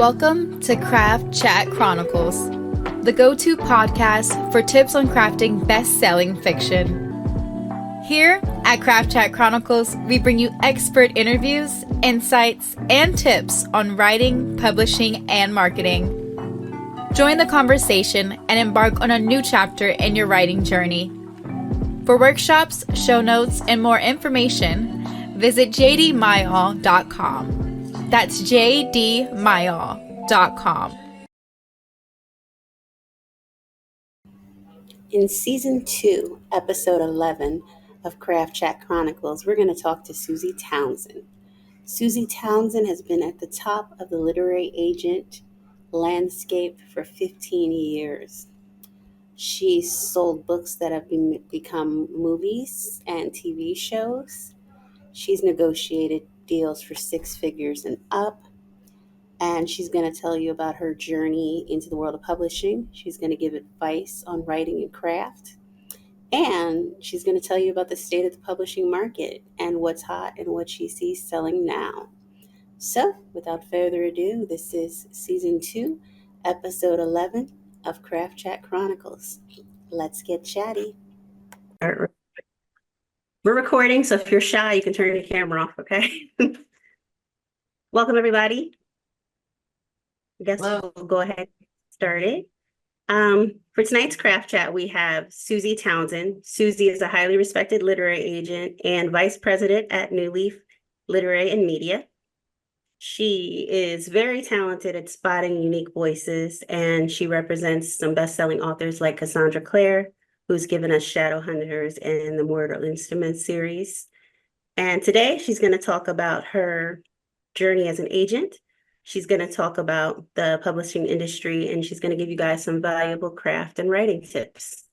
Welcome to Craft Chat Chronicles, the go-to podcast for tips on crafting best-selling fiction. Here at Craft Chat Chronicles, we bring you expert interviews, insights, and tips on writing, publishing, and marketing. Join the conversation and embark on a new chapter in your writing journey. For workshops, show notes, and more information, visit jdmyall.com. That's jdmyall.com. In Season 2, Episode 11 of Craft Chat Chronicles, we're going to talk to Susie Townsend. Susie Townsend has been at the top of the literary agent landscape for 15 years. She's sold books that have become movies and TV shows. She's negotiated deals for 6 figures and up. And she's going to tell you about her journey into the world of publishing. She's going to give advice on writing and craft. And she's going to tell you about the state of the publishing market and what's hot and what she sees selling now. So, without further ado, this is Season 2, Episode 11 of Craft Chat Chronicles. Let's get chatty. We're recording, so if you're shy, you can turn your camera off, okay? Welcome, everybody. I guess we'll go ahead and start it. For tonight's craft chat, we have Susie Townsend. Susie is a highly respected literary agent and vice president at New Leaf Literary and Media. She is very talented at spotting unique voices, and she represents some best-selling authors like Cassandra Clare, who's given us Shadowhunters and the Mortal Instruments series. And today she's going to talk about her journey as an agent. She's going to talk about the publishing industry, and she's going to give you guys some valuable craft and writing tips.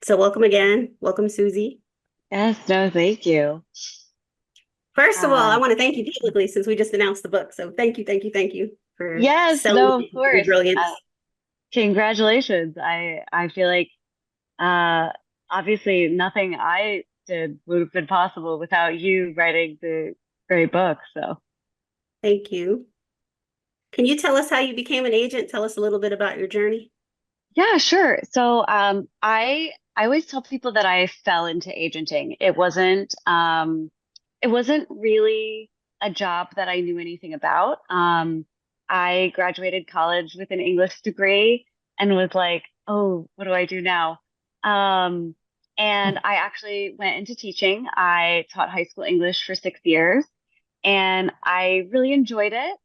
So welcome again. Welcome, Susie. Yes, no, thank you. First of all, I want to thank you publicly since we just announced the book. So thank you for of course. Brilliance. Congratulations. I feel like obviously nothing I did would have been possible without you writing the great book. So thank you. Can you tell us how you became an agent? Tell us a little bit about your journey. Yeah, sure. So I always tell people that I fell into agenting. It wasn't really a job that I knew anything about. I graduated college with an English degree and was like, oh, what do I do now? And I actually went into teaching. I taught high school English for 6 years, and I really enjoyed it.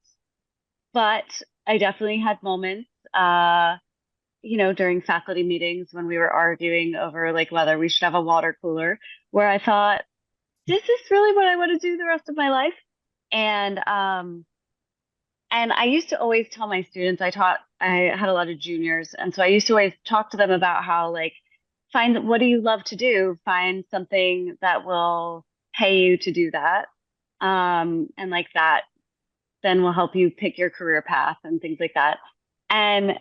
But I definitely had moments, during faculty meetings when we were arguing over like whether we should have a water cooler, where I thought, this is really what I want to do the rest of my life. And I used to always tell my students, I had a lot of juniors. And so I used to always talk to them about how, like, find what do you love to do? Find something that will pay you to do that. And like that then will help you pick your career path and things like that. And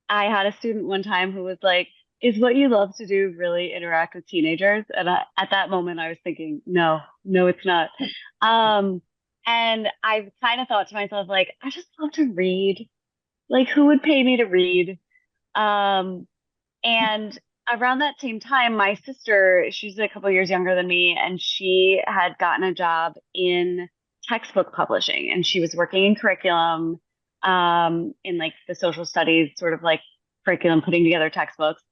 I had a student one time who was like, is what you love to do really interact with teenagers? And at that moment, I was thinking, no, it's not. And I kind of thought to myself, like, I just love to read. Like, who would pay me to read? And around that same time, my sister, she's a couple years younger than me, and she had gotten a job in textbook publishing, and she was working in curriculum, in like the social studies sort of like curriculum, putting together textbooks.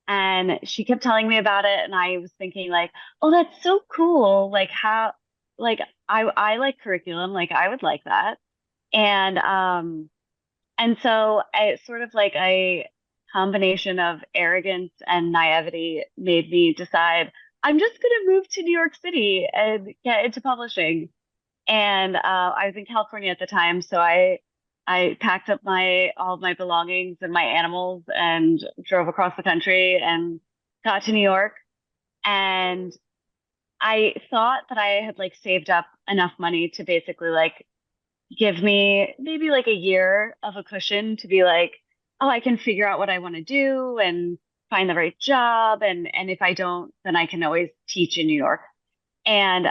And she kept telling me about it, and I was thinking like, oh, that's so cool. Like how, like I like curriculum, like I would like that. And so I sort of like a combination of arrogance and naivety made me decide I'm just going to move to New York City and get into publishing. And I was in California at the time, so I packed up all of my belongings and my animals and drove across the country and got to New York. And I thought that I had like saved up enough money to basically like give me maybe like a year of a cushion to be like, oh, I can figure out what I want to do and find the right job. And if I don't, then I can always teach in New York. And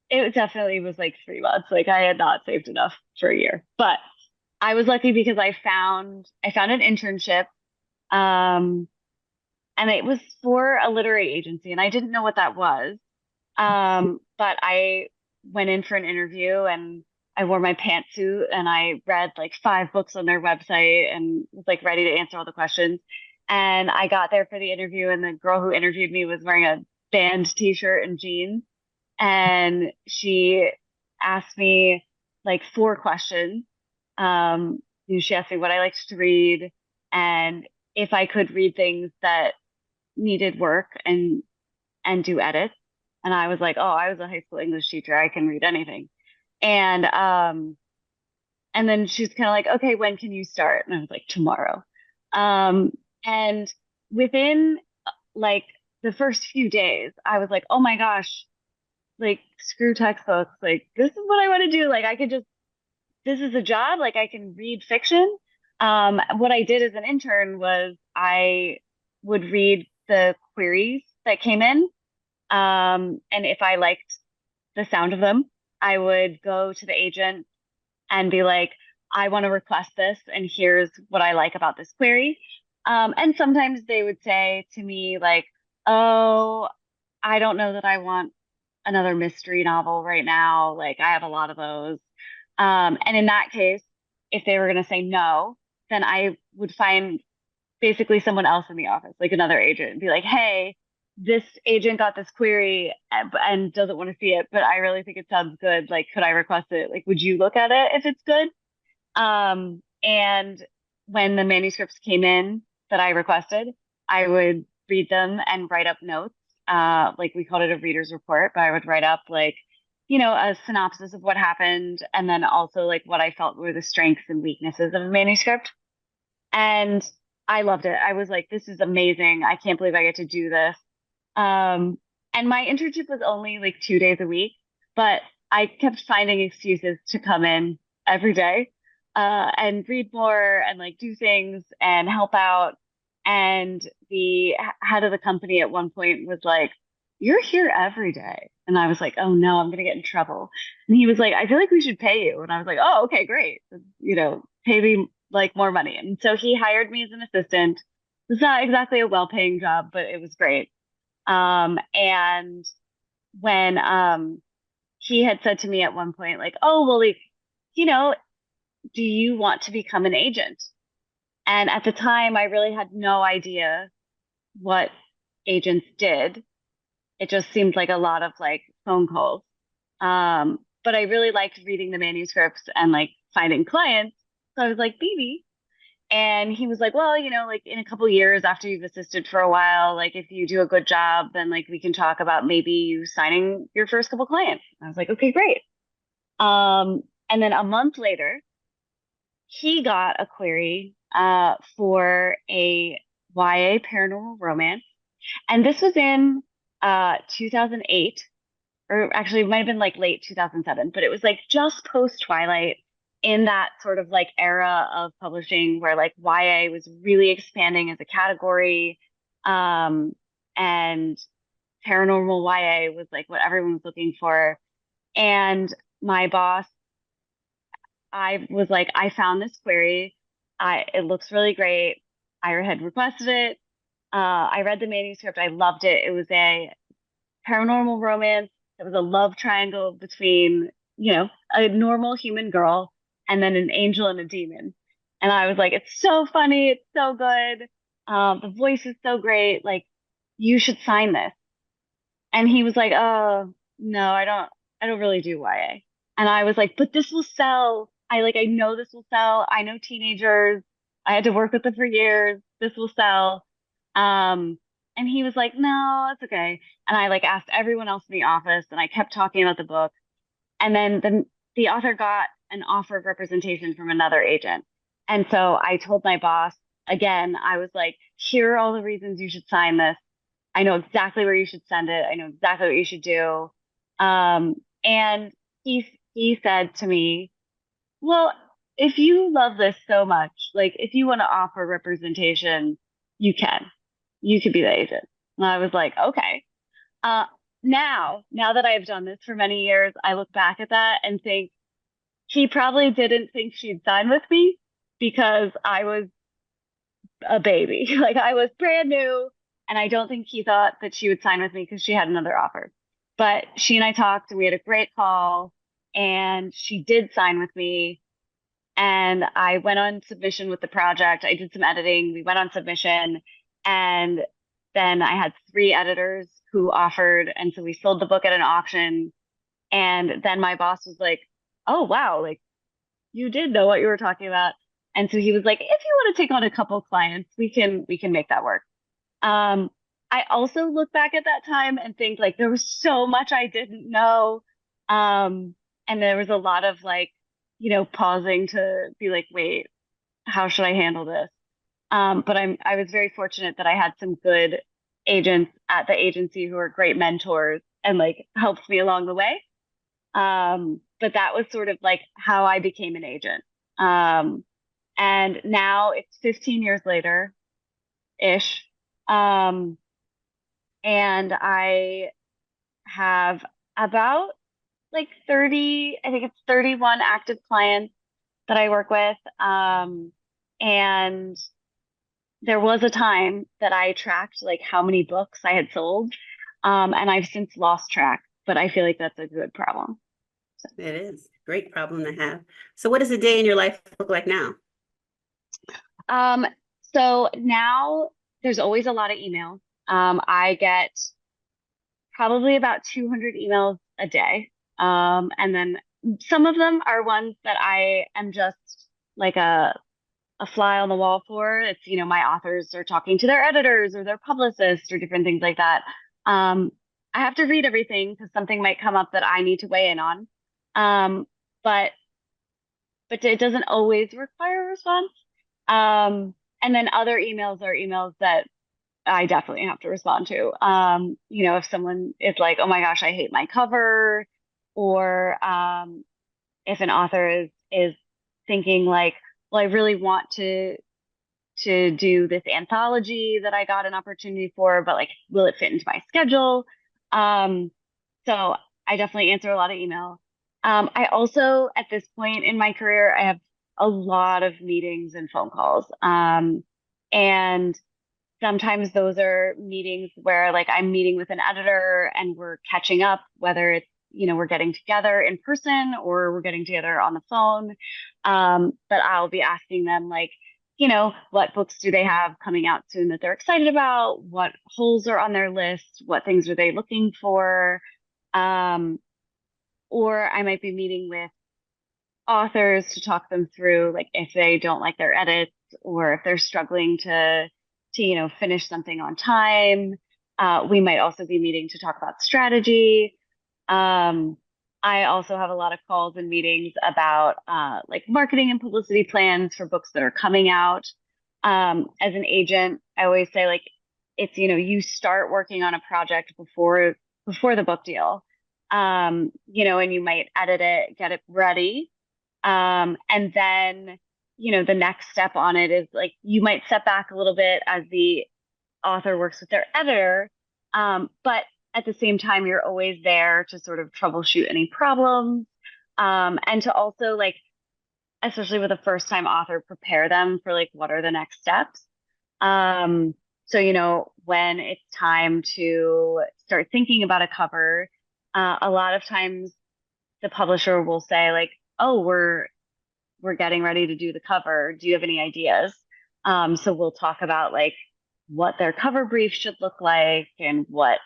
it definitely was like 3 months. Like I had not saved enough for a year, but I was lucky because I found an internship. Um, and it was for a literary agency, and I didn't know what that was. But I went in for an interview and I wore my pantsuit and I read like 5 books on their website and was like ready to answer all the questions. And I got there for the interview, and the girl who interviewed me was wearing a band t-shirt and jeans. And she asked me like 4 questions. She asked me what I liked to read and if I could read things that needed work and do edits. And I was like, oh, I was a high school English teacher. I can read anything. And and then she's kind of like, okay, when can you start? And I was like, tomorrow. Um, and within like the first few days, I was like, oh my gosh, like screw textbooks. Like this is what I want to do. Like I could just this is a job. Like I can read fiction. What I did as an intern was I would read the queries that came in. And if I liked the sound of them, I would go to the agent and be like, I want to request this, and here's what I like about this query. And sometimes they would say to me, like, oh, I don't know that I want another mystery novel right now. Like, I have a lot of those. And in that case, if they were going to say no, then I would find basically someone else in the office, like another agent, and be like, hey, this agent got this query and doesn't want to see it, but I really think it sounds good. Like, could I request it? Like, would you look at it if it's good? And when the manuscripts came in that I requested, I would read them and write up notes. Like we called it a reader's report, but I would write up like, a synopsis of what happened and then also like what I felt were the strengths and weaknesses of a manuscript. And I loved it. I was like, this is amazing. I can't believe I get to do this. Um, and my internship was only like 2 days a week, but I kept finding excuses to come in every day, and read more and like do things and help out. And the head of the company at one point was like, you're here every day. And I was like, oh no, I'm gonna get in trouble. And he was like, I feel like we should pay you. And I was like, oh, okay, great. Pay me like more money. And so he hired me as an assistant. It's not exactly a well-paying job, but it was great. And when he had said to me at one point, like, oh, well, like, you know, do you want to become an agent? And at the time, I really had no idea what agents did. It just seemed like a lot of like phone calls. But I really liked reading the manuscripts and like finding clients. So I was like, maybe. And he was like, well, like in a couple years after you've assisted for a while, like if you do a good job, then like we can talk about maybe you signing your first couple clients. I was like, okay, great. And then a month later, he got a query for a YA paranormal romance. And this was in 2008, or actually it might have been like late 2007, but it was like just post Twilight, in that sort of like era of publishing where like YA was really expanding as a category. And paranormal YA was like what everyone was looking for. And my boss, I was like, I found this query. It looks really great. I had requested it. I read the manuscript. I loved it. It was a paranormal romance. It was a love triangle between, a normal human girl and then an angel and a demon. And I was like, it's so funny. It's so good. The voice is so great. Like, you should sign this. And he was like, oh, no, I don't really do YA. And I was like, but this will sell. I know this will sell. I know teenagers. I had to work with them for years. This will sell. Um, and he was like, no, it's okay. And I like asked everyone else in the office and I kept talking about the book. And then the author got an offer of representation from another agent. And so I told my boss again, I was like, here are all the reasons you should sign this. I know exactly where you should send it. I know exactly what you should do. And he said to me, well, if you love this so much, like if you want to offer representation, you can. You could be the agent. And I was like, okay. now that I've done this for many years, I look back at that and think he probably didn't think she'd sign with me because I was a baby. Like I was brand new, and I don't think he thought that she would sign with me because she had another offer. But she and I talked and we had a great call, and she did sign with me. And I went on submission with the project. I did some editing. We went on submission, and then I had three editors who offered, and so we sold the book at an auction. And then my boss was like, "Oh wow, like you did know what you were talking about." And so he was like, "If you want to take on a couple clients, we can make that work." Um, I also look back at that time and think like there was so much I didn't know. And there was a lot of like, pausing to be like, wait, how should I handle this? But I was very fortunate that I had some good agents at the agency who were great mentors and like helped me along the way. But that was sort of like how I became an agent. Um, and now it's 15 years later ish. Um, and I have about like 30, I think it's 31 active clients that I work with. And there was a time that I tracked like how many books I had sold. And I've since lost track, but I feel like that's a good problem. It is a great problem to have. So what does a day in your life look like now? Um, so now there's always a lot of email. I get probably about 200 emails a day. And then some of them are ones that I am just like a fly on the wall for. It's, my authors are talking to their editors or their publicists or different things like that. I have to read everything because something might come up that I need to weigh in on. Um, but it doesn't always require a response. And then other emails are emails that I definitely have to respond to. If someone is like, "Oh my gosh, I hate my cover," or if an author is thinking like, "Well, I really want to do this anthology that I got an opportunity for, but like, will it fit into my schedule?" Um, so I definitely answer a lot of email. I also, at this point in my career, I have a lot of meetings and phone calls. And sometimes those are meetings where like I'm meeting with an editor and we're catching up, whether it's, we're getting together in person or we're getting together on the phone. But I'll be asking them like, what books do they have coming out soon that they're excited about? What holes are on their list? What things are they looking for? Um, or I might be meeting with authors to talk them through like if they don't like their edits or if they're struggling to finish something on time. We might also be meeting to talk about strategy. I also have a lot of calls and meetings about like marketing and publicity plans for books that are coming out. As an agent, I always say like it's you start working on a project before the book deal. And you might edit it, get it ready. And then the next step on it is like you might step back a little bit as the author works with their editor. But at the same time, you're always there to sort of troubleshoot any problems. And to also like, especially with a first time author, prepare them for like, what are the next steps? So, when it's time to start thinking about a cover, a lot of times the publisher will say like, "Oh, we're getting ready to do the cover. Do you have any ideas?" So we'll talk about like what their cover brief should look like and what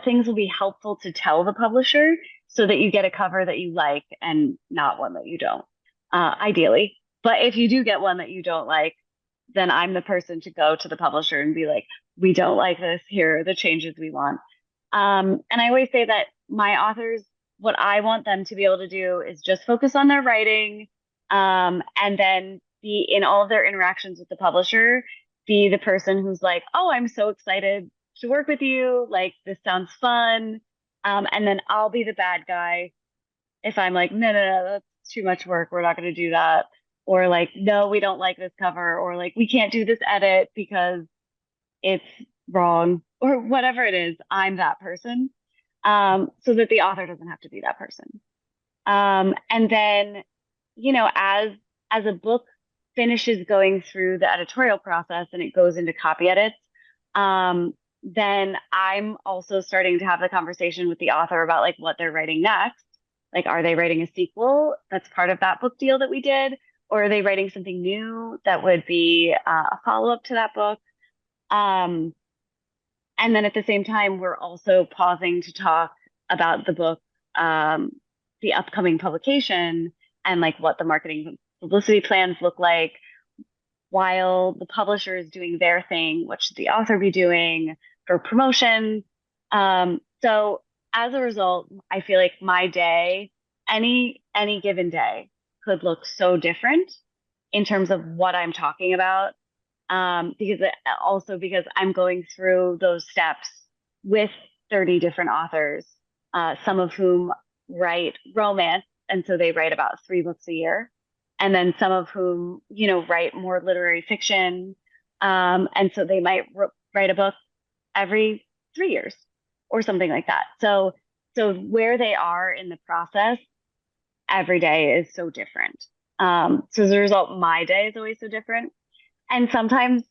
things will be helpful to tell the publisher so that you get a cover that you like and not one that you don't, ideally. But if you do get one that you don't like, then I'm the person to go to the publisher and be like, "We don't like this. Here are the changes we want." And I always say that my authors, what I want them to be able to do is just focus on their writing, and then be in all of their interactions with the publisher, be the person who's like, "Oh, I'm so excited to work with you. Like, this sounds fun." And then I'll be the bad guy if I'm like, "No, no, no, that's too much work. We're not going to do that." Or like, "No, we don't like this cover," or like, "We can't do this edit because it's wrong," or whatever it is, I'm that person, so that the author doesn't have to be that person. And then, as a book finishes going through the editorial process and it goes into copy edits, then I'm also starting to have the conversation with the author about like what they're writing next. Like, are they writing a sequel that's part of that book deal that we did? Or are they writing something new that would be a follow-up to that book? Um, and then at the same time, we're also pausing to talk about the book, um, the upcoming publication, and like what the marketing publicity plans look like while the publisher is doing their thing. What should the author be doing for promotion? So as a result, I feel like my day, any given day, could look so different in terms of what I'm talking about, because I'm going through those steps with 30 different authors, some of whom write romance, and so they write about 3 books a year, and then some of whom, write more literary fiction, and so they might write a book every 3 years or something like that. So where they are in the process every day is so different. So as a result, my day is always so different. And sometimes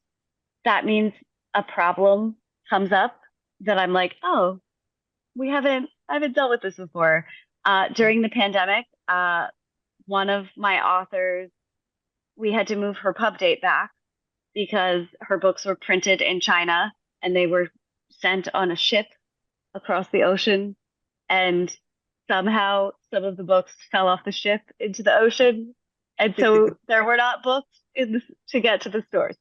that means a problem comes up that I'm like, oh, I haven't dealt with this before. During the pandemic, one of my authors, we had to move her pub date back because her books were printed in China and they were sent on a ship across the ocean. And somehow some of the books fell off the ship into the ocean. And so there were not books to get to the stores.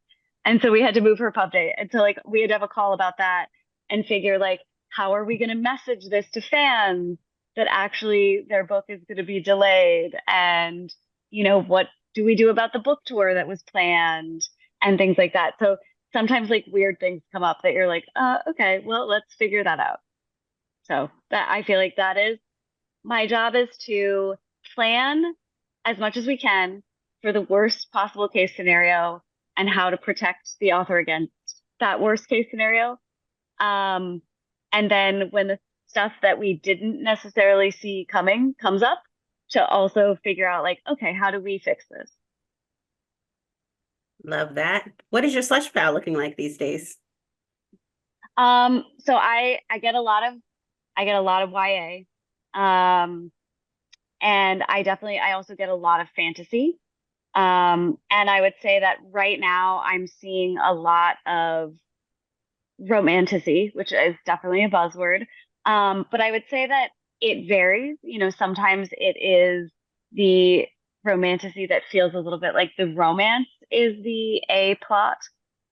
And so we had to move her pub date. And so like we had to have a call about that and figure like, how are we going to message this to fans that actually their book is going to be delayed? And, what do we do about the book tour that was planned and things like that? So sometimes like weird things come up that you're like, okay, well, let's figure that out. So that I feel like that is my job, is to plan as much as we can for the worst possible case scenario and how to protect the author against that worst case scenario. And then when the stuff that we didn't necessarily see coming comes up, to also figure out like, okay, how do we fix this? Love that. What is your slush pile looking like these days? So I get a lot of YA. And I also get a lot of fantasy. And I would say that right now I'm seeing a lot of romantasy, which is definitely a buzzword. But I would say that it varies. Sometimes it is the romantasy that feels a little bit like the romance is the A plot.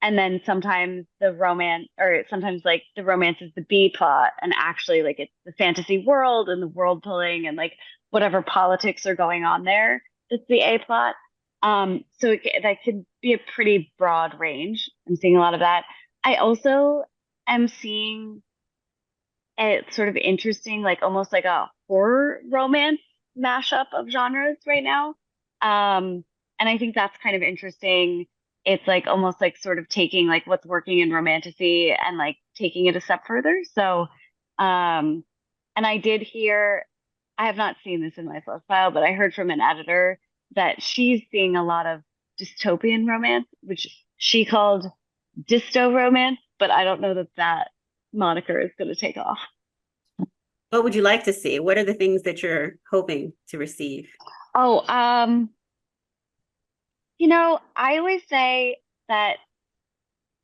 And then sometimes sometimes like the romance is the B plot, and actually like it's the fantasy world and the world pulling and like whatever politics are going on there. It's the A plot. That could be a pretty broad range. I'm seeing a lot of that. I also am seeing a sort of interesting, like almost like a horror romance mashup of genres right now. And I think that's kind of interesting. It's like almost like sort of taking like what's working in romantasy and like taking it a step further. So, and I have not seen this in my slush file, but I heard from an editor that she's seeing a lot of dystopian romance, which she called disto romance, but I don't know that moniker is going to take off. What would you like to see? What are the things that you're hoping to receive? Oh, I always say that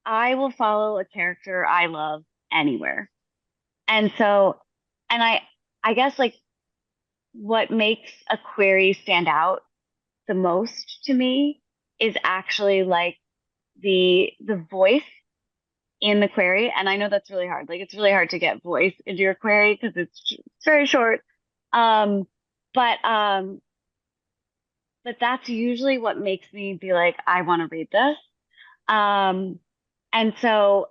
I will follow a character I love anywhere. And so, and I guess like what makes a query stand out the most to me is actually like the voice in the query. And I know that's really hard. Like it's really hard to get voice into your query because it's very short. Um, but that's usually what makes me be like, I want to read this. And so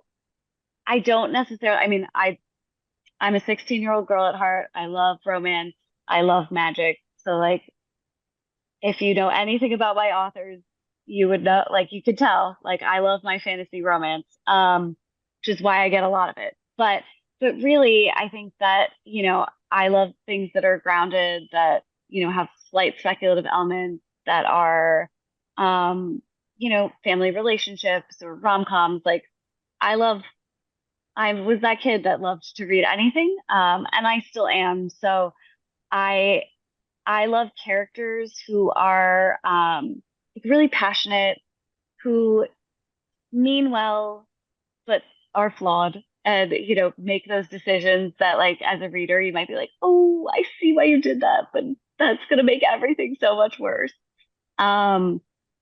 I don't necessarily, I mean, I'm a 16-year-old girl at heart. I love romance. I love magic. So like, if you know anything about my authors, you would know, like you could tell, like I love my fantasy romance. which is why I get a lot of it. But really, I think that, I love things that are grounded, that, have slight speculative elements, that are, um, family relationships or rom-coms. Like I love, I was that kid that loved to read anything, and I still am. So I I love characters who are like really passionate, who mean well, but are flawed, and make those decisions that, like, as a reader you might be like, oh, I see why you did that, but that's going to make everything so much worse. um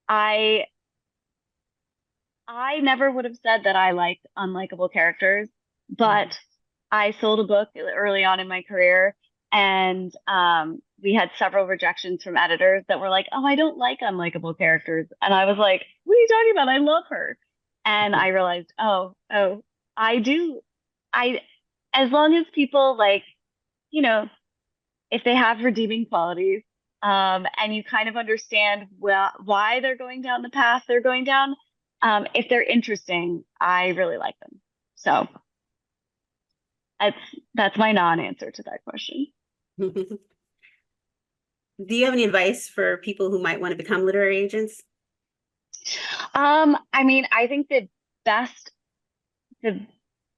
i I never would have said that I liked unlikable characters, but I sold a book early on in my career, and we had several rejections from editors that were like, "Oh, I don't like unlikable characters," and I was like, "What are you talking about? I love her." And I realized, oh, I do. I, as long as people, like, you know, if they have redeeming qualities, and you kind of understand why they're going down the path they're going down, if they're interesting, I really like them. So that's that's my non-answer to that question. Do you have any advice for people who might want to become literary agents? I mean, I think best the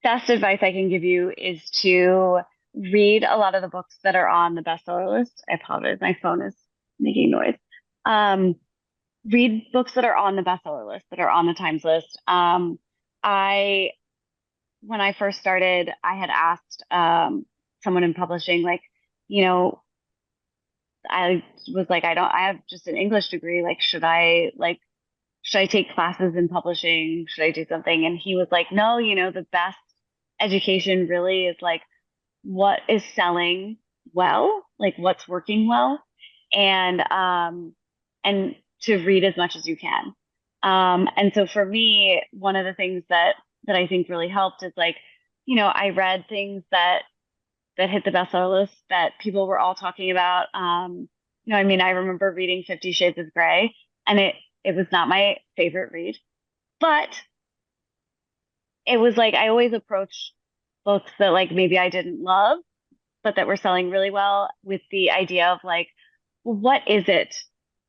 best advice I can give you is to read a lot of the books that are on the bestseller list. I apologize, my phone is making noise. Um, Read books that are on the bestseller list, that are on the Times list. I When I first started, I had asked someone in publishing, like, you know, I was like, I have just an English degree. Like, should I take classes in publishing? Should I do something? And he was like, no, the best education really is like what is selling well, like what's working well, and to read as much as you can. And so for me, one of the things that I think really helped is, like, I read things that hit the bestseller list that people were all talking about. I mean, I remember reading 50 Shades of Grey, and it was not my favorite read, but it was like I always approach books that, like, maybe I didn't love, but that were selling really well, with the idea of, like, well, what is it?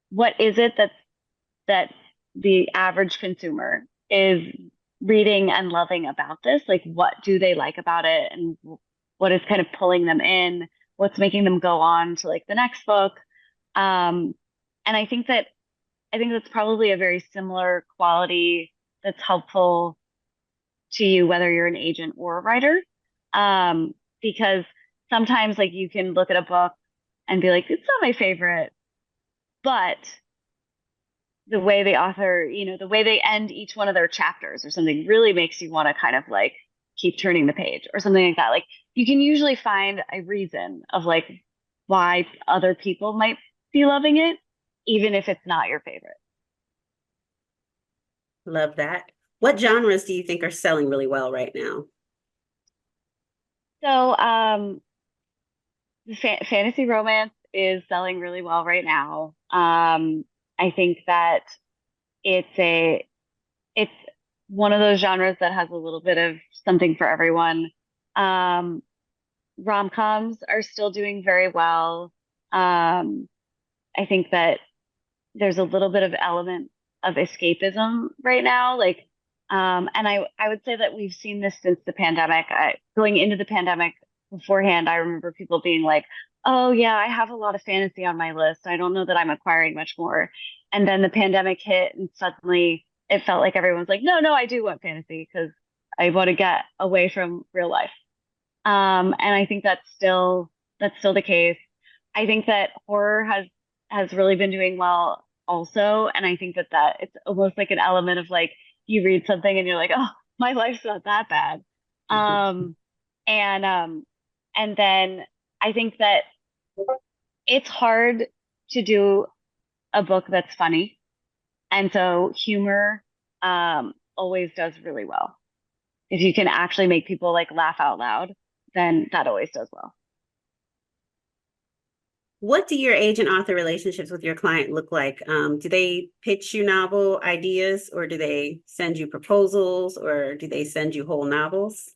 What is it that the average consumer is reading and loving about this? Like, what do they like about it, and what is kind of pulling them in? What's making them go on to, like, the next book? Um, and I think that's probably a very similar quality that's helpful to you, whether you're an agent or a writer. Because sometimes, like, you can look at a book and be like, it's not my favorite, but the way the author, the way they end each one of their chapters or something really makes you want to kind of, like, keep turning the page or something like that. Like, you can usually find a reason of, like, why other people might be loving it, even if it's not your favorite. Love that. What genres do you think are selling really well right now? So, the fantasy romance is selling really well right now. I think that it's it's one of those genres that has a little bit of something for everyone. Um, Rom-coms are still doing very well. Um, I think that there's a little bit of element of escapism right now. Like, and I would say that we've seen this since the pandemic. Going into the pandemic, beforehand, I remember people being like, "Oh yeah, I have a lot of fantasy on my list. I don't know that I'm acquiring much more." And then the pandemic hit, and suddenly it felt like everyone's like, "No, no, I do want fantasy because I want to get away from real life." And I think that's still the case. I think that horror has really been doing well also, and I think that it's almost like an element of, like, you read something and you're like, oh, my life's not that bad. Um, and um, and then I think that it's hard to do a book that's funny, and so humor always does really well. If you can actually make people, like, laugh out loud, then that always does well. What do your agent author relationships with your client look like? Do they pitch you novel ideas, or do they send you proposals, or do they send you whole novels?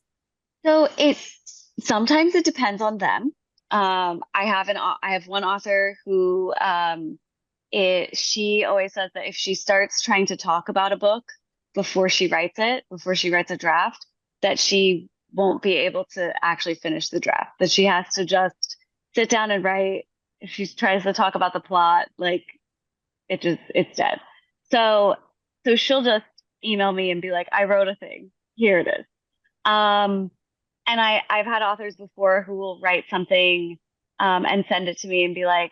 So it sometimes it depends on them. I have one author who she always says that if she starts trying to talk about a book before she writes a draft, that she won't be able to actually finish the draft, that she has to just sit down and write. If she tries to talk about the plot, like it's dead. So she'll just email me and be like, I wrote a thing. Here it is. Um, and I've had authors before who will write something and send it to me and be like,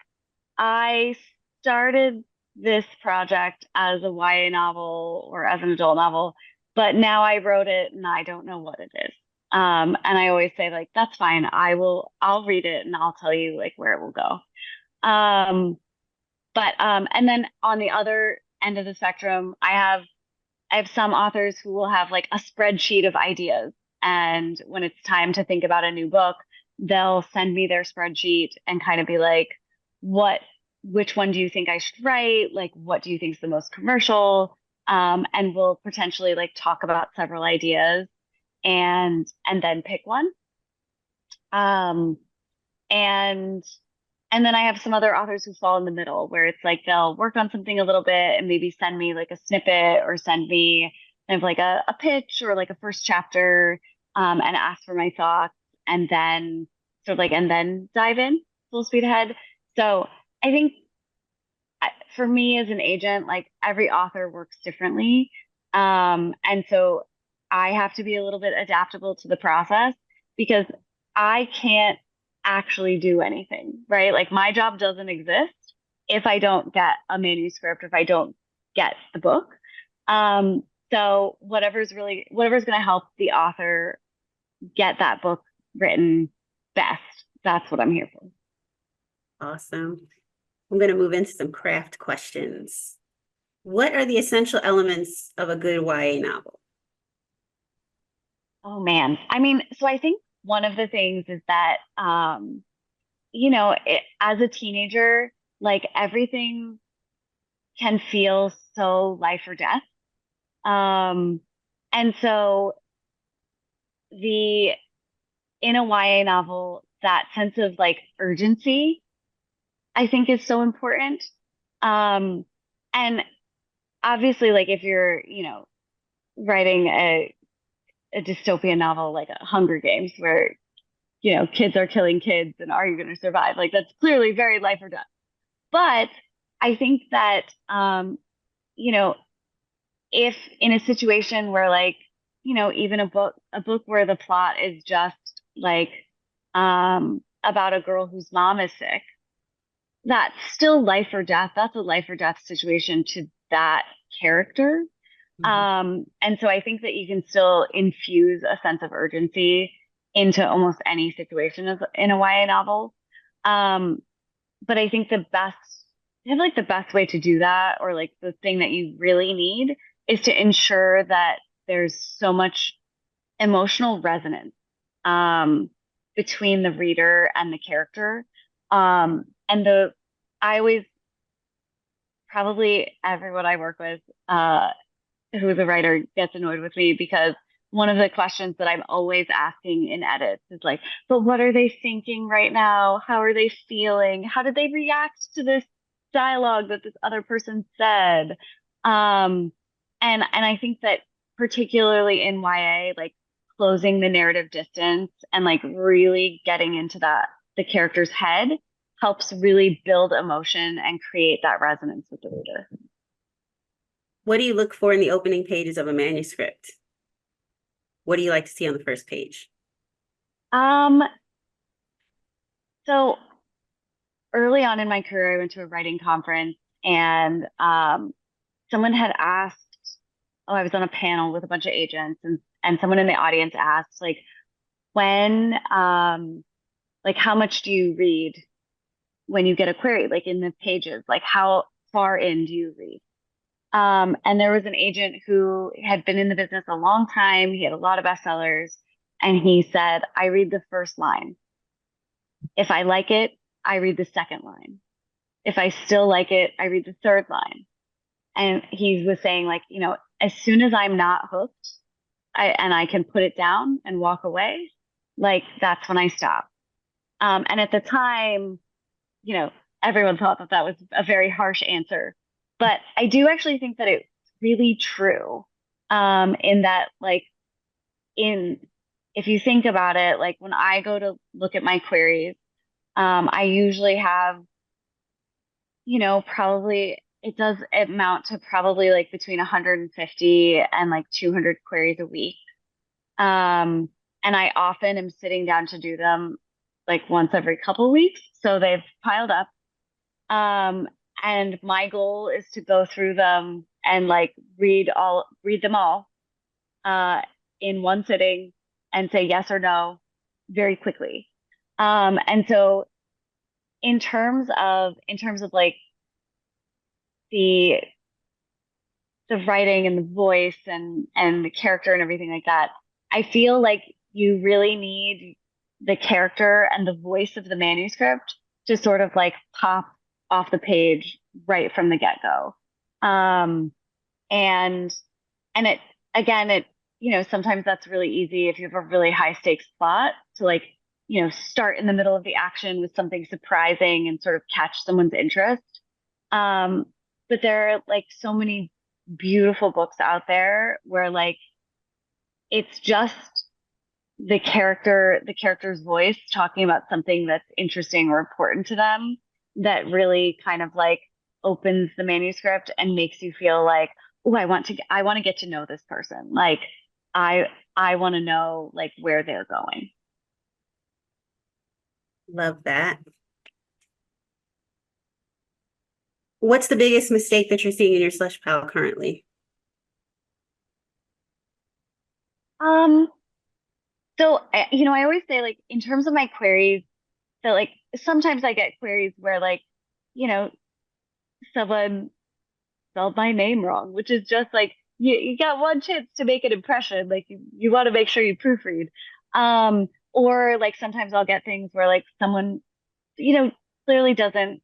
I started this project as a YA novel or as an adult novel, but now I wrote it and I don't know what it is. And I always say like, that's fine. I'll read it and I'll tell you like where it will go. And then on the other end of the spectrum, I have some authors who will have like a spreadsheet of ideas. And when it's time to think about a new book, they'll send me their spreadsheet and kind of be like, what, which one do you think I should write? Like, what do you think is the most commercial? And we'll potentially like talk about several ideas and then pick one. Um, and and then I have some other authors who fall in the middle where it's like they'll work on something a little bit and maybe send me like a snippet or send me kind of like a pitch or like a first chapter and ask for my thoughts and then and then dive in full speed ahead. So I think for me as an agent, like every author works differently. And so I have to be a little bit adaptable to the process because I can't actually do anything, right? Like my job doesn't exist if I don't get a manuscript, if I don't get the book. Um, so whatever's going to help the author get that book written best, that's what I'm here for. Awesome. I'm going to move into some craft questions. What are the essential elements of a good YA novel? Oh man. I mean, so I think one of the things is that as a teenager, like everything can feel so life or death. Um, and so the in a YA novel, that sense of like urgency, I think is so important. Um, and obviously, like if you're, writing a dystopian novel like a Hunger Games where, kids are killing kids and are you going to survive? Like that's clearly very life or death. But I think that, you know, if in a situation where like, even a book where the plot is just like, about a girl whose mom is sick, that's still life or death. That's a life or death situation to that character. Mhm. And so I think that you can still infuse a sense of urgency into almost any situation in a YA novel. Um, but I think the best way to do that, or like the thing that you really need, is to ensure that there's so much emotional resonance um, between the reader and the character. And I always, probably everyone I work with, who's a writer gets annoyed with me because one of the questions that I'm always asking in edits is like, but what are they thinking right now? How are they feeling? How did they react to this dialogue that this other person said? Um, and I think that particularly in YA, like closing the narrative distance and like really getting into the character's head helps really build emotion and create that resonance with the reader. What do you look for in the opening pages of a manuscript? What do you like to see on the first page? Um, so early on in my career, I went to a writing conference and someone had asked, oh, I was on a panel with a bunch of agents and someone in the audience asked like, when, like how much do you read when you get a query, like in the pages, like how far in do you read? And there was an agent who had been in the business a long time. He had a lot of bestsellers. And he said, I read the first line. If I like it, I read the second line. If I still like it, I read the third line. And he was saying, like, as soon as I'm not hooked, I can put it down and walk away, like that's when I stop. And at the time, you know, everyone thought that that was a very harsh answer, but I do actually think that it's really true. In that, like, in if you think about it, like when I go to look at my queries, I usually have, probably it does amount to probably like between 150 and like 200 queries a week. Um, and I often am sitting down to do them like once every couple of weeks. So they've piled up. Um, and my goal is to go through them and like read them all, uh, in one sitting and say yes or no very quickly. And so in terms of like the the writing and the voice and the character and everything like that, I feel like you really need the character and the voice of the manuscript to sort of like pop off the page right from the get-go. Um, and and it again it sometimes that's really easy if you have a really high stakes plot to like, start in the middle of the action with something surprising and sort of catch someone's interest. Um, but there are like so many beautiful books out there where like it's just the character's voice talking about something that's interesting or important to them that really kind of like opens the manuscript and makes you feel like, oh, I want to get to know this person. Like I I want to know like where they're going. Love that. What's the biggest mistake that you're seeing in your slush pile currently? Um, so I always say like in terms of my queries that like sometimes I get queries where like, you know, someone spelled my name wrong, which is just like you got one chance to make an impression. Like you want to make sure you proofread. Or like sometimes I'll get things where like someone, clearly doesn't,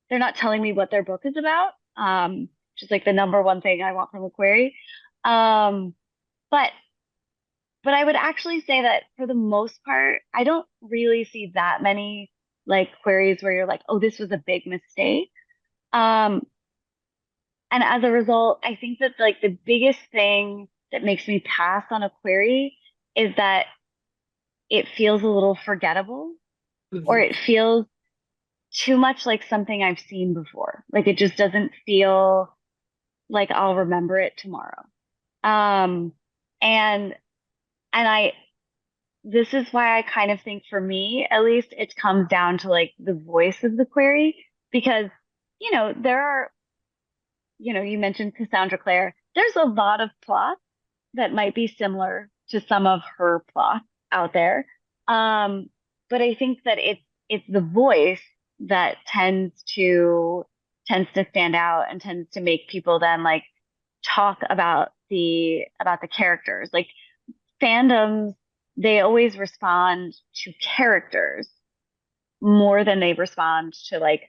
they're not telling me what their book is about. Which is like the number one thing I want from a query. Um, but but I would actually say that for the most part, I don't really see that many like queries where you're like, oh, this was a big mistake. Um, And as a result, I think that like the biggest thing that makes me pass on a query is that it feels a little forgettable, or Mhm. it feels too much like something I've seen before. Like it just doesn't feel like I'll remember it tomorrow. Um, and and I this is why I kind of think for me, at least, it comes down to like the voice of the query because there are, you mentioned Cassandra Clare. There's a lot of plots that might be similar to some of her plots out there. Um, but I think that it's the voice that tends to stand out and tends to make people then like talk about the characters. Like fandoms, they always respond to characters more than they respond to like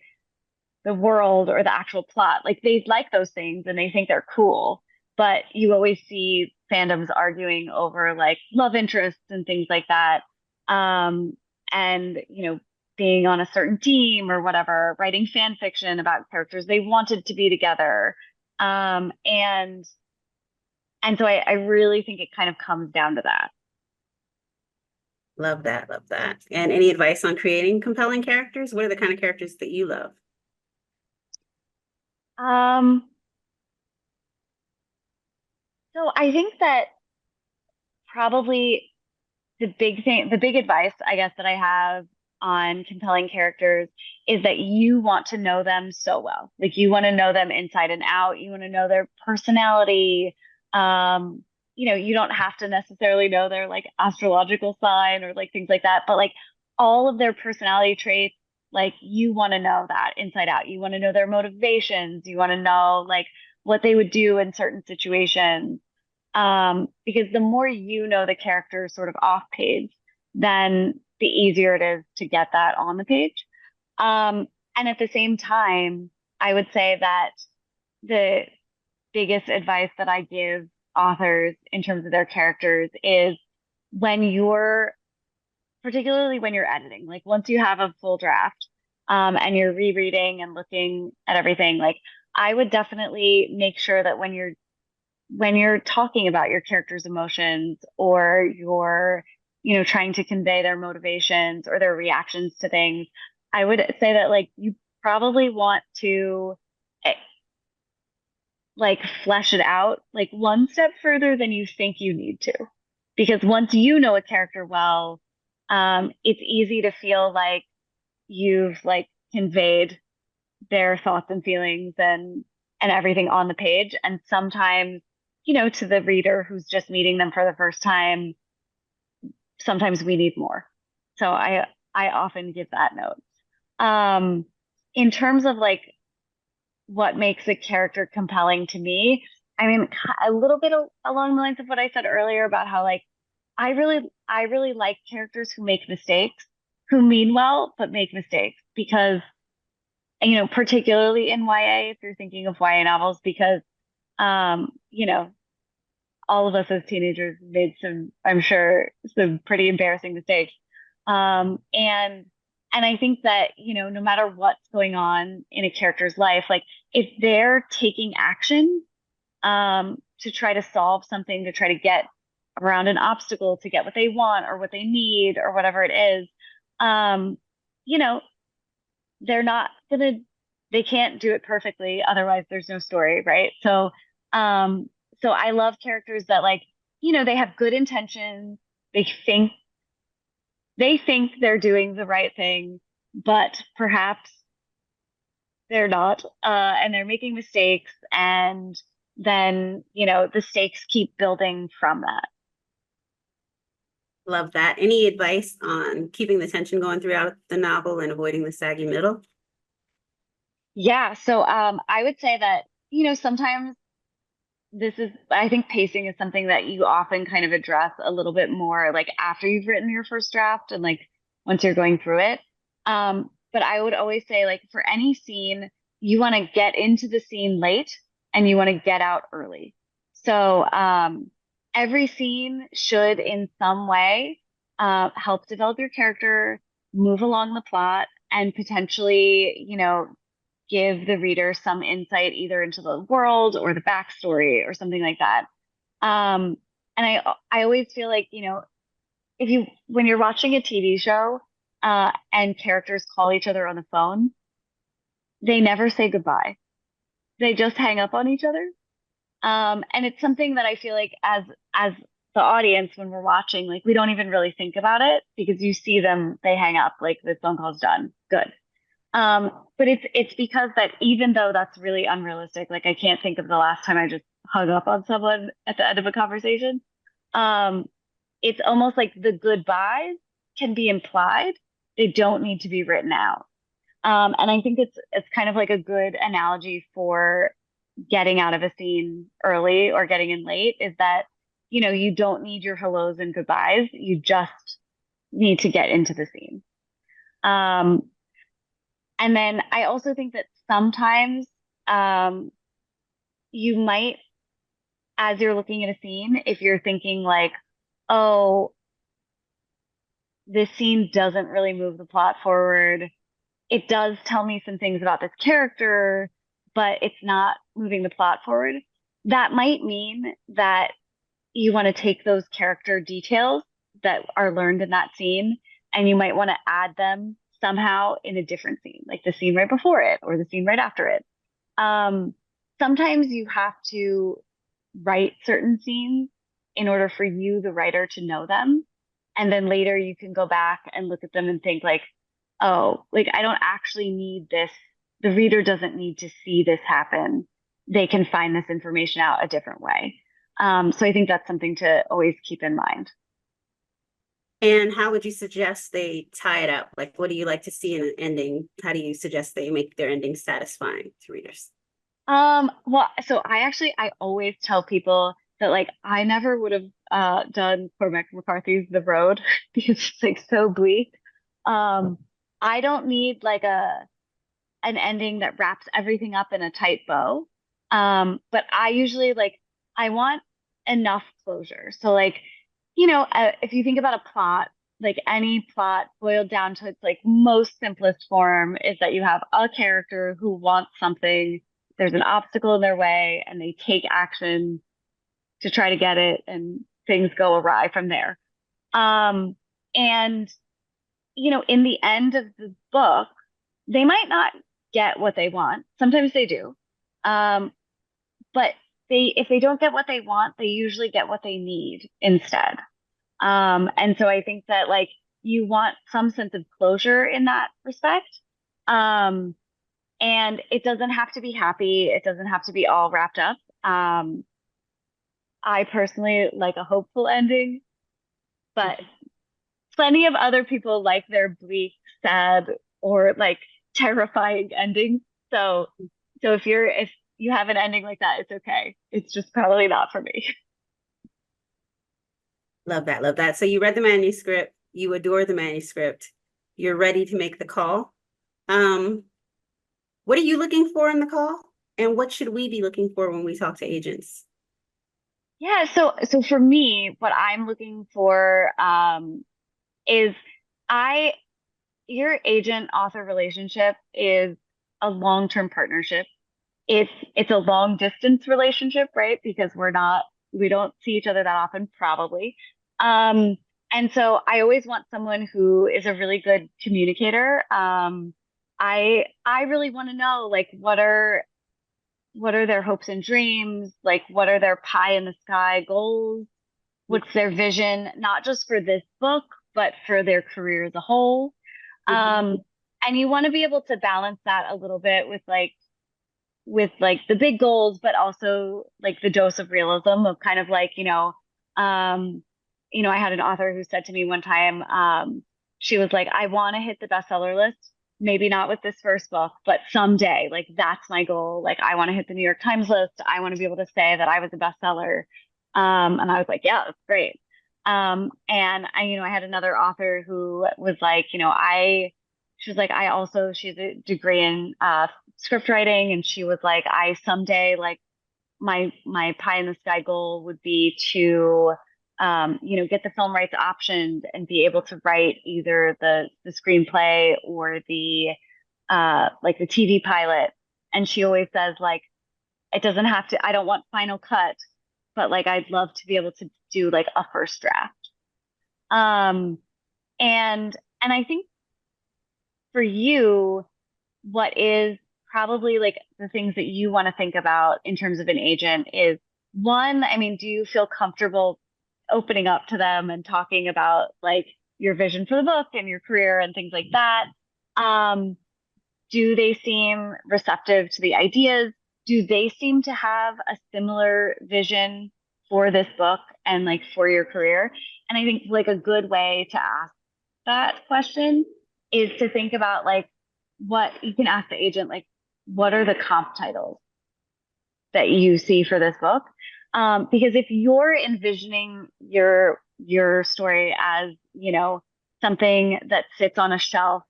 the world or the actual plot. Like they like those things and they think they're cool, but you always see fandoms arguing over like love interests and things like that. Um, and being on a certain team or whatever, writing fan fiction about characters they wanted to be together. And so I really think it kind of comes down to that. Love that. Love that. And any advice on creating compelling characters? What are the kind of characters that you love? Um, so I think that probably the big advice, I guess, that I have on compelling characters is that you want to know them so well. Like you want to know them inside and out. You want to know their personality. You don't have to necessarily know their like astrological sign or like things like that, but like all of their personality traits, like you want to know that inside out. You want to know their motivations. You want to know like what they would do in certain situations, because the more you know the character sort of off page, then the easier it is to get that on the page. And at the same time, I would say that the biggest advice that I give authors in terms of their characters is when you're, particularly when you're editing, like once you have a full draft, and you're rereading and looking at everything, like I would definitely make sure that when you're talking about your character's emotions or you're, trying to convey their motivations or their reactions to things, I would say that like you probably want to eh, like flesh it out like one step further than you think you need to. Because once you know a character well, it's easy to feel like you've like conveyed their thoughts and feelings and everything on the page. And sometimes, to the reader who's just meeting them for the first time, sometimes we need more. So I often give that note. Um, in terms of like what makes a character compelling to me, I mean, a little bit along the lines of what I said earlier about how like I really like characters who make mistakes, who mean well but make mistakes because particularly in YA, if you're thinking of YA novels, because um, you know, all of us as teenagers made some, I'm sure, some pretty embarrassing mistakes. And I think that, no matter what's going on in a character's life, like if they're taking action to try to solve something, to try to get around an obstacle, to get what they want or what they need or whatever it is, um, you know, they're not gonna, they can't do it perfectly, otherwise there's no story, right? Um, so I love characters that like, they have good intentions, they think they're doing the right thing, but perhaps they're not, and they're making mistakes, and then, the stakes keep building from that. Love that. Any advice on keeping the tension going throughout the novel and avoiding the saggy middle? Yeah, so I would say that, sometimes I think pacing is something that you often kind of address a little bit more like after you've written your first draft and like once you're going through it. But I would always say, like, for any scene, you want to get into the scene late and you want to get out early. So, every scene should in some way, help develop your character, move along the plot, and potentially, give the reader some insight either into the world or the backstory or something like that. Um, and I always feel like, if you when you're watching a TV show, and characters call each other on the phone, they never say goodbye. They just hang up on each other. And it's something that I feel like as the audience, when we're watching, like we don't even really think about it because you see them, they hang up, like the phone call's done. Good. But it's because that even though that's really unrealistic, like I can't think of the last time I just hung up on someone at the end of a conversation. Um, it's almost like the goodbyes can be implied. They don't need to be written out. And I think it's kind of like a good analogy for getting out of a scene early or getting in late is that, you don't need your hellos and goodbyes. You just need to get into the scene. Um, and then I also think that sometimes, um, you might, as you're looking at a scene, if you're thinking like, oh, this scene doesn't really move the plot forward. It does tell me some things about this character, but it's not moving the plot forward. That might mean that you want to take those character details that are learned in that scene and you might want to add them somehow in a different scene, like the scene right before it or the scene right after it. Um, Sometimes you have to write certain scenes in order for you, the writer, to know them. And then later you can go back and look at them and think like, oh, like I don't actually need this. The reader doesn't need to see this happen. They can find this information out a different way. So I think that's something to always keep in mind. And how would you suggest they tie it up? Like, what do you like to see in an ending? How do you suggest they make their ending satisfying to readers? Well, so I always tell people that like I never would have done Cormac McCarthy's The Road because it's like so bleak. Um, I don't need like an ending that wraps everything up in a tight bow. But I usually like I want enough closure. So like, if you think about a plot, like any plot boiled down to its like most simplest form is that you have a character who wants something, there's an obstacle in their way, and they take action to try to get it, and things go awry from there. Um, and in the end of the book, they might not get what they want. Sometimes they do. Um, but if they don't get what they want, they usually get what they need instead. And so I think that like you want some sense of closure in that respect. Um, and it doesn't have to be happy. It doesn't have to be all wrapped up. I personally like a hopeful ending, but plenty of other people like their bleak, sad, or like terrifying endings. So, if you have an ending like that, it's okay. It's just probably not for me. Love that. Love that. So you read the manuscript, you adore the manuscript, you're ready to make the call. What are you looking for in the call? And what should we be looking for when we talk to agents? Yeah, so for me, what I'm looking for is I your agent author relationship is a long-term partnership. It's a long distance relationship, right? Because we don't see each other that often, probably. Um, and so I always want someone who is a really good communicator. I really want to know like what are their hopes and dreams? Like what are their pie in the sky goals? What's their vision, not just for this book, but for their career as a whole? Um, and you want to be able to balance that a little bit with like the big goals, but also like the dose of realism of kind of like, I had an author who said to me one time, she was like, I want to hit the bestseller list, maybe not with this first book, but someday, like that's my goal. Like I want to hit the New York Times list. I want to be able to say that I was a bestseller. And I was like, yeah, that's great. And I had another author who was like, she was like, she has a degree in script writing, and she was like, I someday like my pie in the sky goal would be to get the film rights optioned and be able to write either the screenplay or the like the TV pilot. And she always says like it doesn't have to, I don't want final cut, but like I'd love to be able to do like a first draft. Um and I think for you, what is probably like the things that you want to think about in terms of an agent is one, I mean, do you feel comfortable opening up to them and talking about like your vision for the book and your career and things like that? Um, do they seem receptive to the ideas? Do they seem to have a similar vision for this book and like for your career? And I think like a good way to ask that question is to think about like what you can ask the agent, like, what are the comp titles that you see for this book? Because if you're envisioning your story as, something that sits on a shelf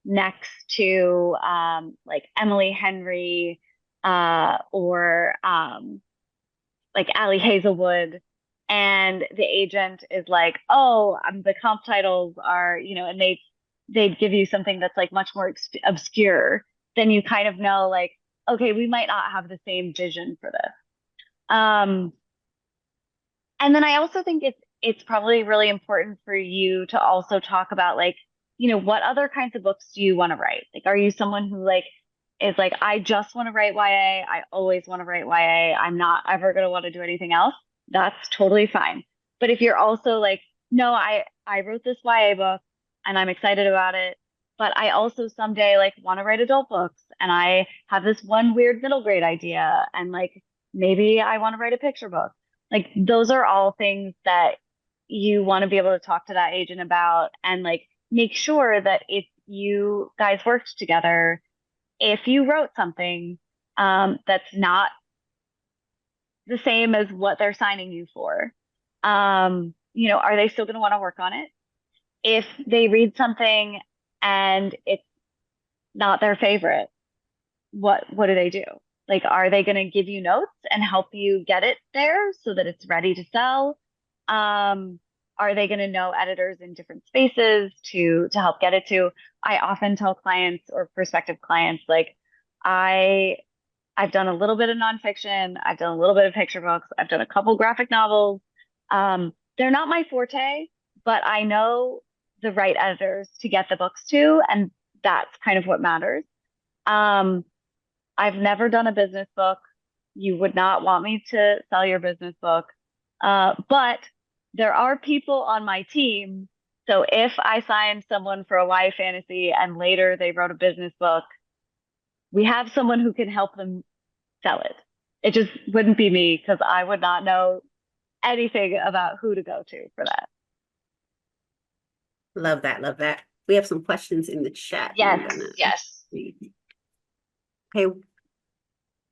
next to like Emily Henry or like Allie Hazelwood, and the agent is like, oh, the comp titles are, and they'd give you something that's like much more obscure, then you kind of know like, okay, we might not have the same vision for this. Um, and then I also think it's probably really important for you to also talk about like, what other kinds of books do you want to write? Like, are you someone who like is like, I just want to write YA. I always want to write YA. I'm not ever going to want to do anything else. That's totally fine. But if you're also like, no, I wrote this YA book and I'm excited about it, but I also someday like want to write adult books, and I have this one weird middle grade idea, and like maybe I want to write a picture book. Like those are all things that you want to be able to talk to that agent about, and like make sure that if you guys worked together, if you wrote something that's not the same as what they're signing you for, are they still going to want to work on it? If they read something and it's not their favorite, what do they do? Like, are they going to give you notes and help you get it there so that it's ready to sell? Um, are they going to know editors in different spaces to help get it to? I often tell clients or prospective clients, like, I I've done a little bit of nonfiction, I've done a little bit of picture books, I've done a couple graphic novels. They're not my forte, but I know the right editors to get the books to, and that's kind of what matters. Um, I've never done a business book. You would not want me to sell your business book. But there are people on my team. So if I signed someone for a Y fantasy and later they wrote a business book, we have someone who can help them sell it. It just wouldn't be me because I would not know anything about who to go to for that. Love that. Love that. We have some questions in the chat. I'm Yes, gonna yes. read. Okay.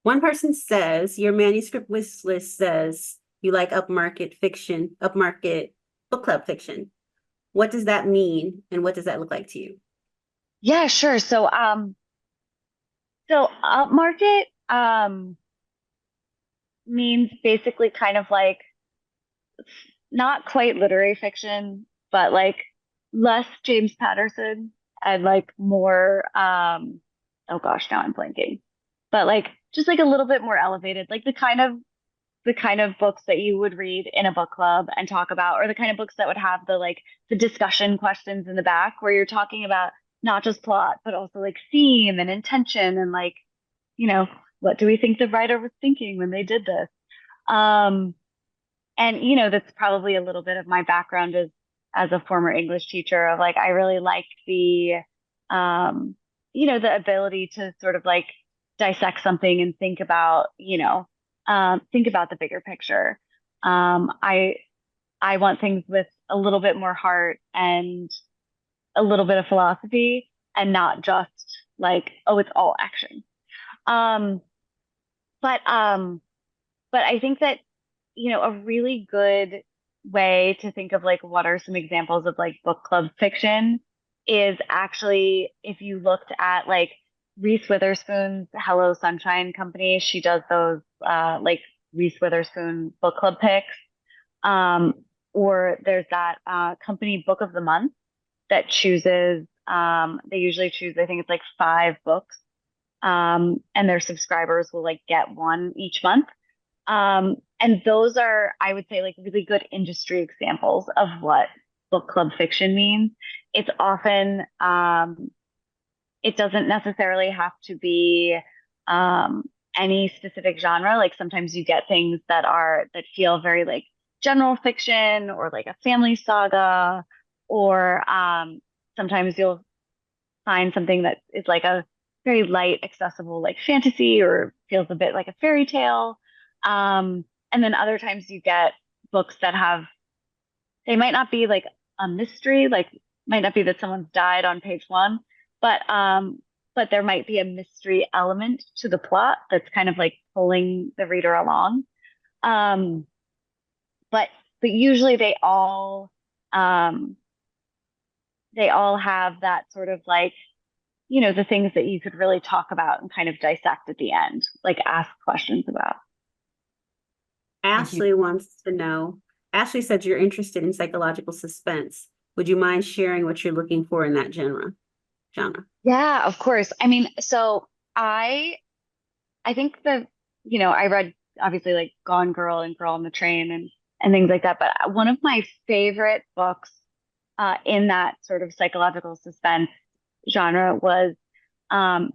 One person says your manuscript wish list says you like upmarket fiction, upmarket book club fiction. What does that mean, and what does that look like to you? Yeah, sure. So upmarket means basically kind of like not quite literary fiction, but like less James Patterson and like more oh gosh, now I'm blanking. But like just like a little bit more elevated, like the kind of books that you would read in a book club and talk about, or the kind of books that would have the discussion questions in the back where you're talking about not just plot, but also like theme and intention and like, you know, what do we think the writer was thinking when they did this? Um, and that's probably a little bit of my background as a former English teacher of like I really liked um the ability to sort of like dissect something and think about the bigger picture. I want things with a little bit more heart and a little bit of philosophy and not just like, oh, it's all action. Um but um but I think that, a really good way to think of like what are some examples of like book club fiction is actually if you looked at like Reese Witherspoon's Hello Sunshine Company, she does those like Reese Witherspoon book club picks. Um, or there's that company Book of the Month that chooses, they usually choose, I think it's like 5 books, and their subscribers will like get one each month. And those are, I would say, like really good industry examples of what book club fiction means. It's often, it doesn't necessarily have to be um, any specific genre. Like sometimes you get things that feel very like general fiction or like a family saga, or sometimes you'll find something that is like a very light, accessible, like fantasy or feels a bit like a fairy tale. And then other times you get books that they might not be like a mystery, like might not be that someone's died on page one, but there might be a mystery element to the plot that's kind of like pulling the reader along. Um, but but usually um they all have that sort of like, the things that you could really talk about and kind of dissect at the end, like ask questions about. Ashley wants to know. Ashley said you're interested in psychological suspense. Would you mind sharing what you're looking for in that genre? Yeah, of course. I mean, so I think that, I read obviously like Gone Girl and Girl on the Train and things like that, but one of my favorite books in that sort of psychological suspense genre was um,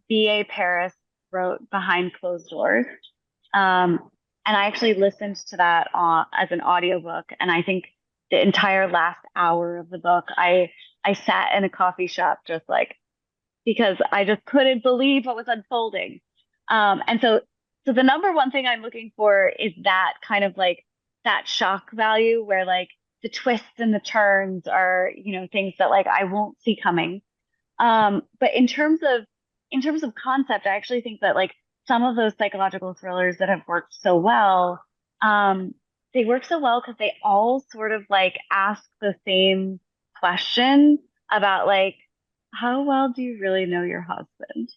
B.A. Paris wrote Behind Closed Doors. Um, and I actually listened to that as an audiobook. And I think the entire last hour of the book, I sat in a coffee shop just like because I just couldn't believe what was unfolding. And so the number one thing I'm looking for is that kind of like that shock value where like the twists and the turns are, things that like I won't see coming. But in terms of concept, I actually think that like some of those psychological thrillers that have worked so well, um, they work so well because they all sort of like ask the same question about like how well do you really know your husband?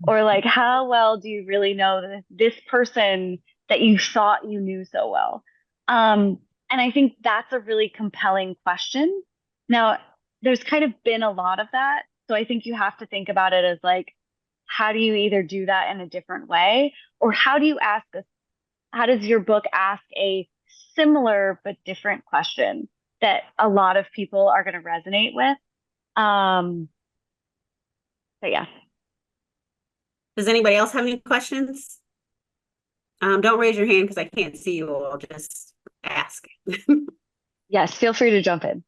Or like, how well do you really know this person that you thought you knew so well? And I think that's a really compelling question. Now, there's kind of been a lot of that. So I think you have to think about it as like, how do you either do that in a different way, or how do you ask this? How does your book ask a similar but different question that a lot of people are going to resonate with? Um, but yeah. Does anybody else have any questions? Don't raise your hand because I can't see you all. Just ask. Yes, feel free to jump in.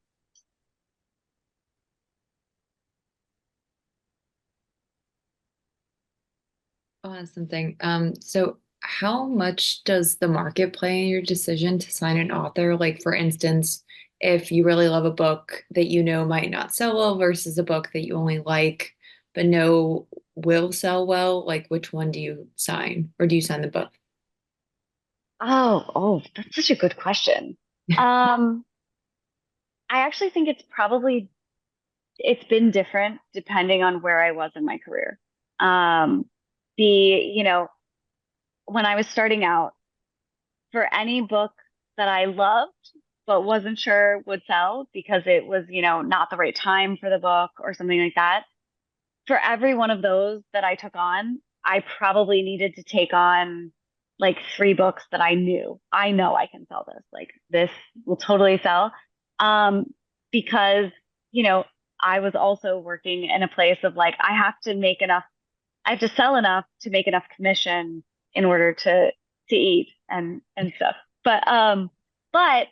I'll ask something. So how much does the market play in your decision to sign an author? Like, for instance, if you really love a book that you know might not sell well versus a book that you only like but know will sell well, like which one do you sign? Or do you sign the book? Oh, that's such a good question. I actually think it's been different depending on where I was in my career. Um, you know, when I was starting out, for any book that I loved but wasn't sure would sell because it was, not the right time for the book or something like that, for every one of those that I took on, I probably needed to take on like three books that I know I can sell this. Like this will totally sell. Um, because, you know, I was also working in a place of like, I have to sell enough to make enough commission in order to eat and stuff. But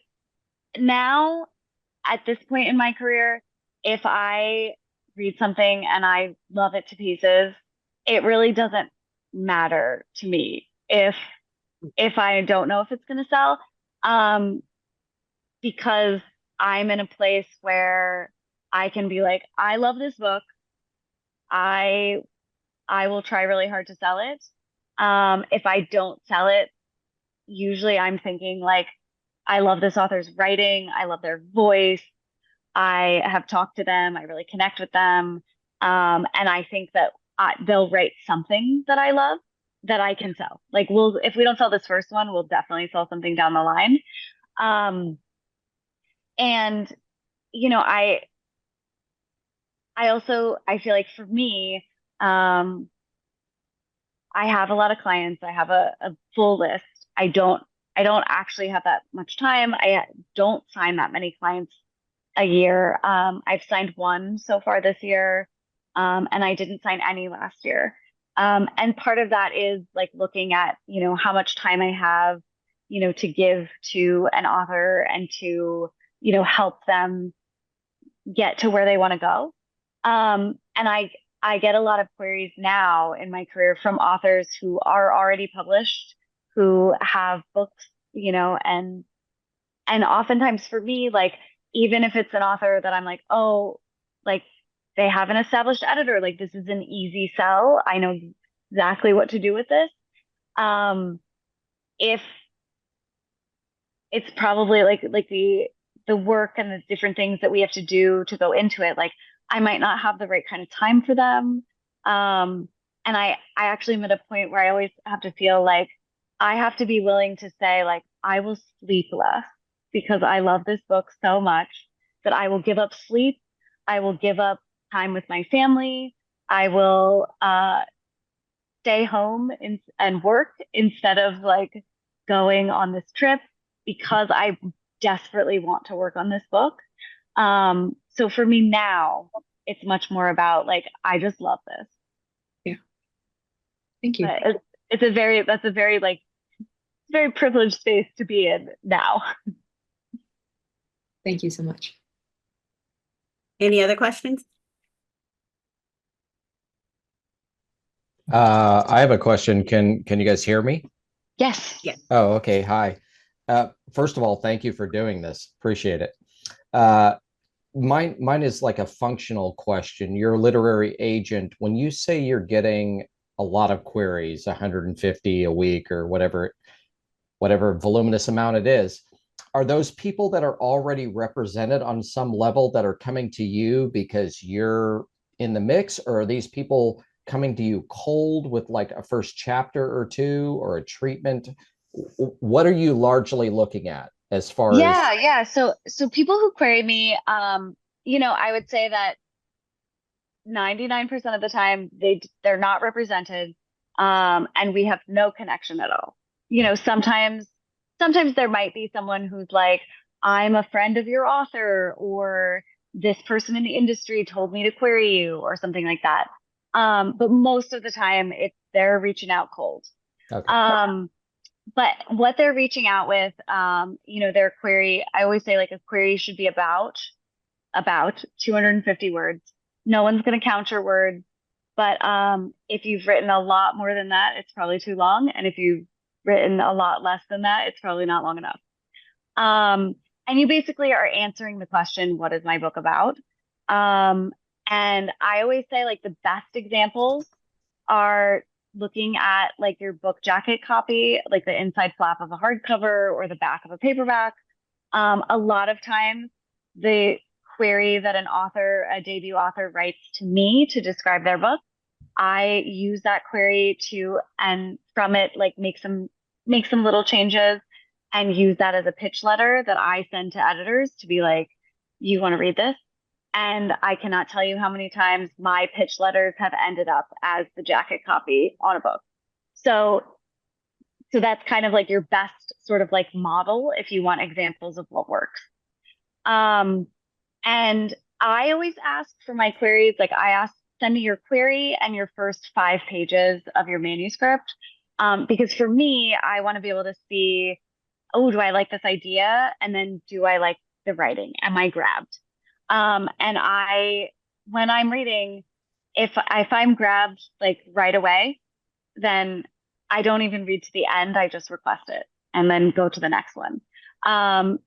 now at this point in my career, if I read something and I love it to pieces, it really doesn't matter to me if I don't know if it's going to sell, um, because I'm in a place where I can be like, I love this book. I I will try really hard to sell it. If I don't sell it, usually I'm thinking like, I love this author's writing. I love their voice. I have talked to them. I really connect with them. And I think that they'll write something that I love that I can sell. Like if we don't sell this first one, we'll definitely sell something down the line. Um, and you know, I feel like for me, um, I have a lot of clients. I have a full list. I don't actually have that much time. I don't sign that many clients a year. I've signed one so far this year, and I didn't sign any last year. And part of that is like looking at, how much time I have, to give to an author and to, help them get to where they want to go. And I get a lot of queries now in my career from authors who are already published, who have books, and oftentimes for me, like, even if it's an author that I'm like, oh, like they have an established editor, like this is an easy sell. I know exactly what to do with this. If it's probably like the work and the different things that we have to do to go into it, like I might not have the right kind of time for them. And I actually am at a point where I always have to feel like I have to be willing to say like I will sleep less because I love this book so much that I will give up sleep. I will give up time with my family. I will stay home and work instead of like going on this trip because I desperately want to work on this book. So for me now, it's much more about like, I just love this. Yeah. Thank you. But that's a very like, very privileged space to be in now. Thank you so much. Any other questions? I have a question. Can you guys hear me? Yes. Yeah. Oh, okay. Hi. First of all, thank you for doing this. Appreciate it. Uh, mine is like a functional question. Your literary agent, when you say you're getting a lot of queries, 150 a week or whatever voluminous amount it is, are those people that are already represented on some level that are coming to you because you're in the mix, or are these people coming to you cold with like a first chapter or two or a treatment? What are you largely looking at as far as? Yeah. So people who query me, I would say that 99% of the time they're not represented, and we have no connection at all. Sometimes there might be someone who's like, I'm a friend of your author, or this person in the industry told me to query you, or something like that. But most of the time they're reaching out cold. Okay. But what they're reaching out with, their query, I always say like a query should be about 250 words. No one's going to count your words, but if you've written a lot more than that, it's probably too long. And if you've written a lot less than that, it's probably not long enough. And you basically are answering the question, what is my book about? And I always say like the best examples are looking at like your book jacket copy, like the inside flap of a hardcover or the back of a paperback. A lot of times the query that a debut author writes to me to describe their book, I use that query and from it, like make some little changes and use that as a pitch letter that I send to editors to be like, you want to read this? And I cannot tell you how many times my pitch letters have ended up as the jacket copy on a book. So that's kind of like your best sort of like model if you want examples of what works. And I always ask for my queries, like send me your query and your first 5 pages of your manuscript. Because for me, I want to be able to see, oh, do I like this idea? And then do I like the writing? Am I grabbed? When I'm reading, if I'm grabbed like right away, then I don't even read to the end. I just request it and then go to the next one.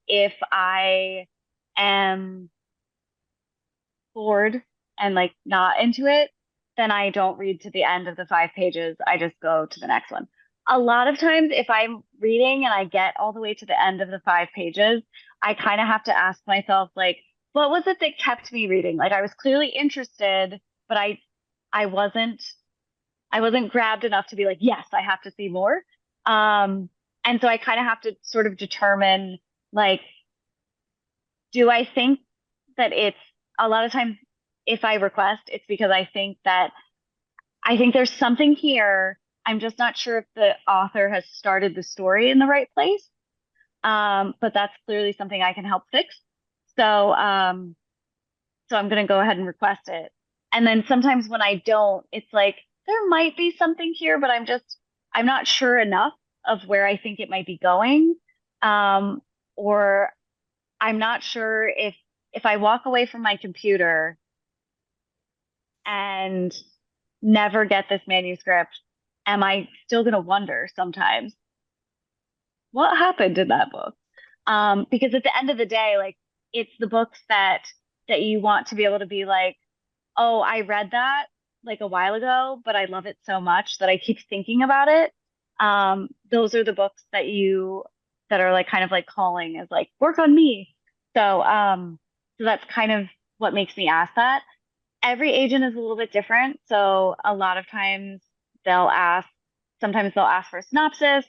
If I am bored and like not into it, then I don't read to the end of the 5 pages. I just go to the next one. A lot of times, if I'm reading and I get all the way to the end of the 5 pages, I kind of have to ask myself, like, what was it that kept me reading? Like, I was clearly interested, but I wasn't grabbed enough to be like, yes, I have to see more. And so I kind of have to sort of determine, like, do I think that a lot of times if I request, it's because I think there's something here. I'm just not sure if the author has started the story in the right place. But that's clearly something I can help fix. So I'm going to go ahead and request it. And then sometimes when I don't, it's like, there might be something here, but I'm not sure enough of where I think it might be going. Or I'm not sure if I walk away from my computer and never get this manuscript, am I still going to wonder sometimes what happened in that book? Because at the end of the day, like, it's the books that you want to be able to be like, oh, I read that like a while ago, but I love it so much that I keep thinking about it. Those are the books that are like kind of like calling as like, work on me. So that's kind of what makes me ask that. Every agent is a little bit different. So a lot of times sometimes they'll ask for a synopsis.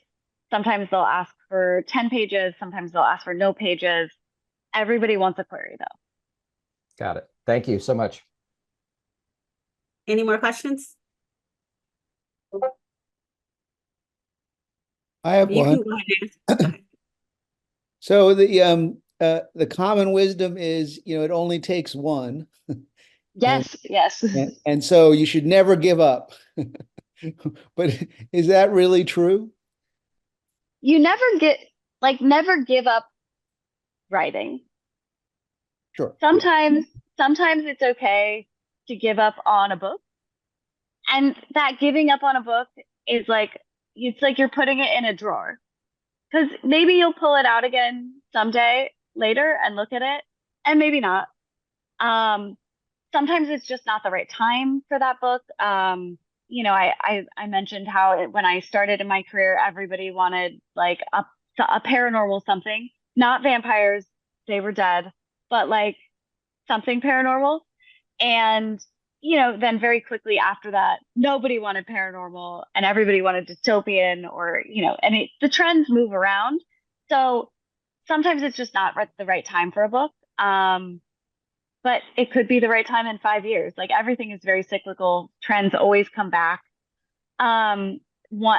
Sometimes they'll ask for 10 pages. Sometimes they'll ask for no pages. Everybody wants a query though. Got it. Thank you so much. Any more questions? I have You one. can go ahead and ask. So the common wisdom is, it only takes one. Yes, yes. And so you should never give up. But is that really true? You never give up writing. Sure. Sometimes it's okay to give up on a book. And that giving up on a book is like, it's like you're putting it in a drawer. Because maybe you'll pull it out again someday later and look at it, and maybe not. Sometimes it's just not the right time for that book. I mentioned how when I started in my career, everybody wanted like a paranormal something, not vampires, they were dead, but like something paranormal. And, then very quickly after that, nobody wanted paranormal and everybody wanted dystopian or, the trends move around. So sometimes it's just not the right time for a book. But it could be the right time in 5 years. Like everything is very cyclical. Trends always come back. Um, one,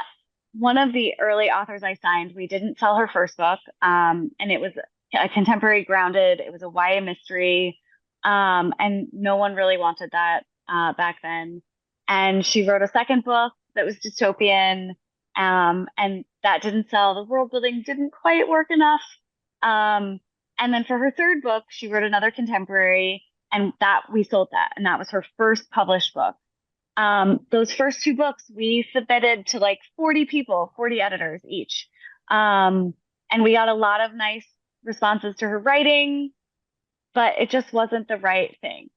one of the early authors I signed, we didn't sell her first book. And it was a contemporary grounded, it was a YA mystery. And no one really wanted that back then. And she wrote a second book that was dystopian. And that didn't sell. The world building didn't quite work enough. And then for her third book, she wrote another contemporary, and that we sold that. And that was her first published book. Those first two books we submitted to like 40 people, 40 editors each. And we got a lot of nice responses to her writing, but it just wasn't the right thing.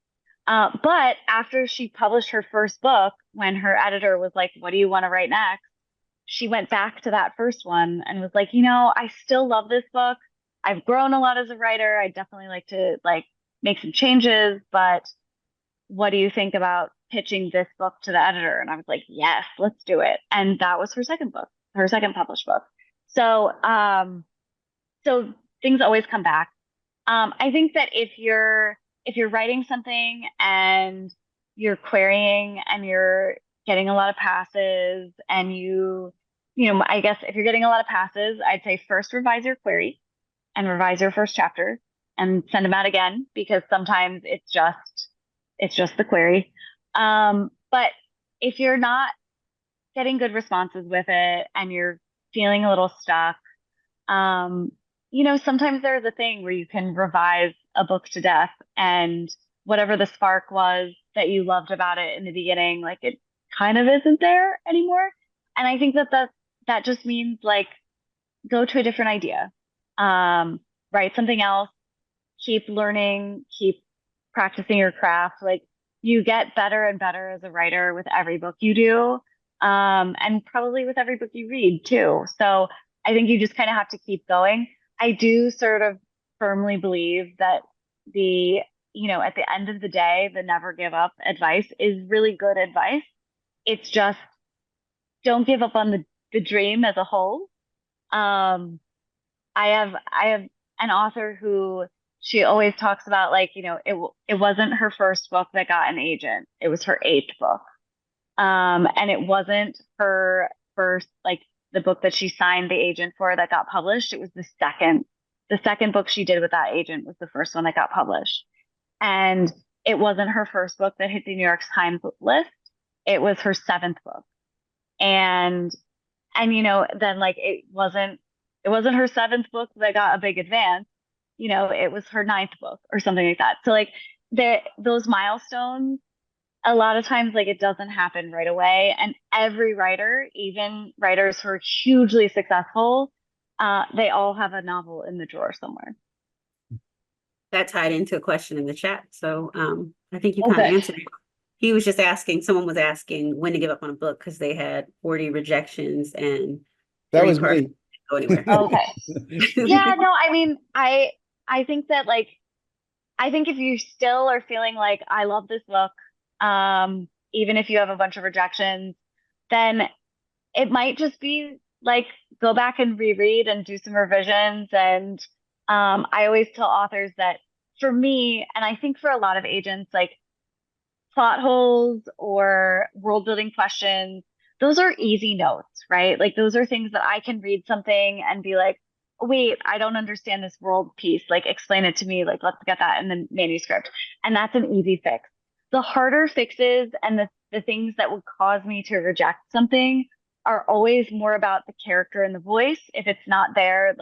But after she published her first book, when her editor was like, what do you want to write next? She went back to that first one and was like, I still love this book. I've grown a lot as a writer. I definitely like to make some changes, but what do you think about pitching this book to the editor? And I was like, yes, let's do it. And that was her second book, her second published book. So, so things always come back. I think that if you're writing something and you're querying and you're getting a lot of passes and I guess if you're getting a lot of passes, I'd say first revise your query and revise your first chapter and send them out again, because sometimes it's just the query. But if you're not getting good responses with it and you're feeling a little stuck, sometimes there's a thing where you can revise a book to death, and whatever the spark was that you loved about it in the beginning, like it kind of isn't there anymore. And I think that just means go to a different idea. Write something else, keep learning, keep practicing your craft. Like you get better and better as a writer with every book you do. And probably with every book you read too. So I think you just kind of have to keep going. I do sort of firmly believe that at the end of the day, the never give up advice is really good advice. It's just don't give up on the dream as a whole. I have an author who she always talks about it wasn't her first book that got an agent. It was her eighth book. And it wasn't her first, the book that she signed the agent for that got published. It was the second book she did with that agent was the first one that got published. And it wasn't her first book that hit the New York Times list. It was her seventh book. And then it wasn't her seventh book that got a big advance. It was her ninth book or something like that. So those milestones, a lot of times it doesn't happen right away. And every writer, even writers who are hugely successful, they all have a novel in the drawer somewhere. That tied into a question in the chat. So I think you kind of answered it. He was just someone was asking when to give up on a book because they had 40 rejections and that was me. Go anywhere. Okay. Yeah, no, I mean, I think that I think if you still are feeling like I love this book, even if you have a bunch of rejections, then it might just be go back and reread and do some revisions. And I always tell authors that for me, and I think for a lot of agents, plot holes or world building questions, those are easy notes, right? Those are things that I can read something and be like, wait, I don't understand this world piece. Explain it to me. Let's get that in the manuscript. And that's an easy fix. The harder fixes and the things that would cause me to reject something are always more about the character and the voice. If it's not there,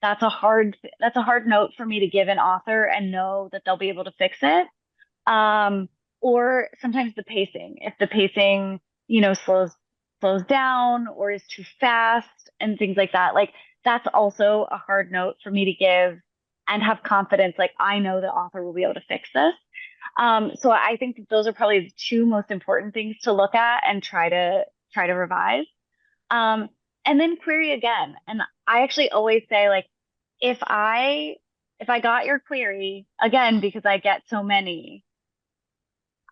that's a hard note for me to give an author and know that they'll be able to fix it. Or sometimes the pacing. If the pacing, slows down or is too fast and things like that, that's also a hard note for me to give and have confidence. I know the author will be able to fix this. So I think that those are probably the two most important things to look at and try to revise. And then query again. And I actually always say if I got your query again, because I get so many,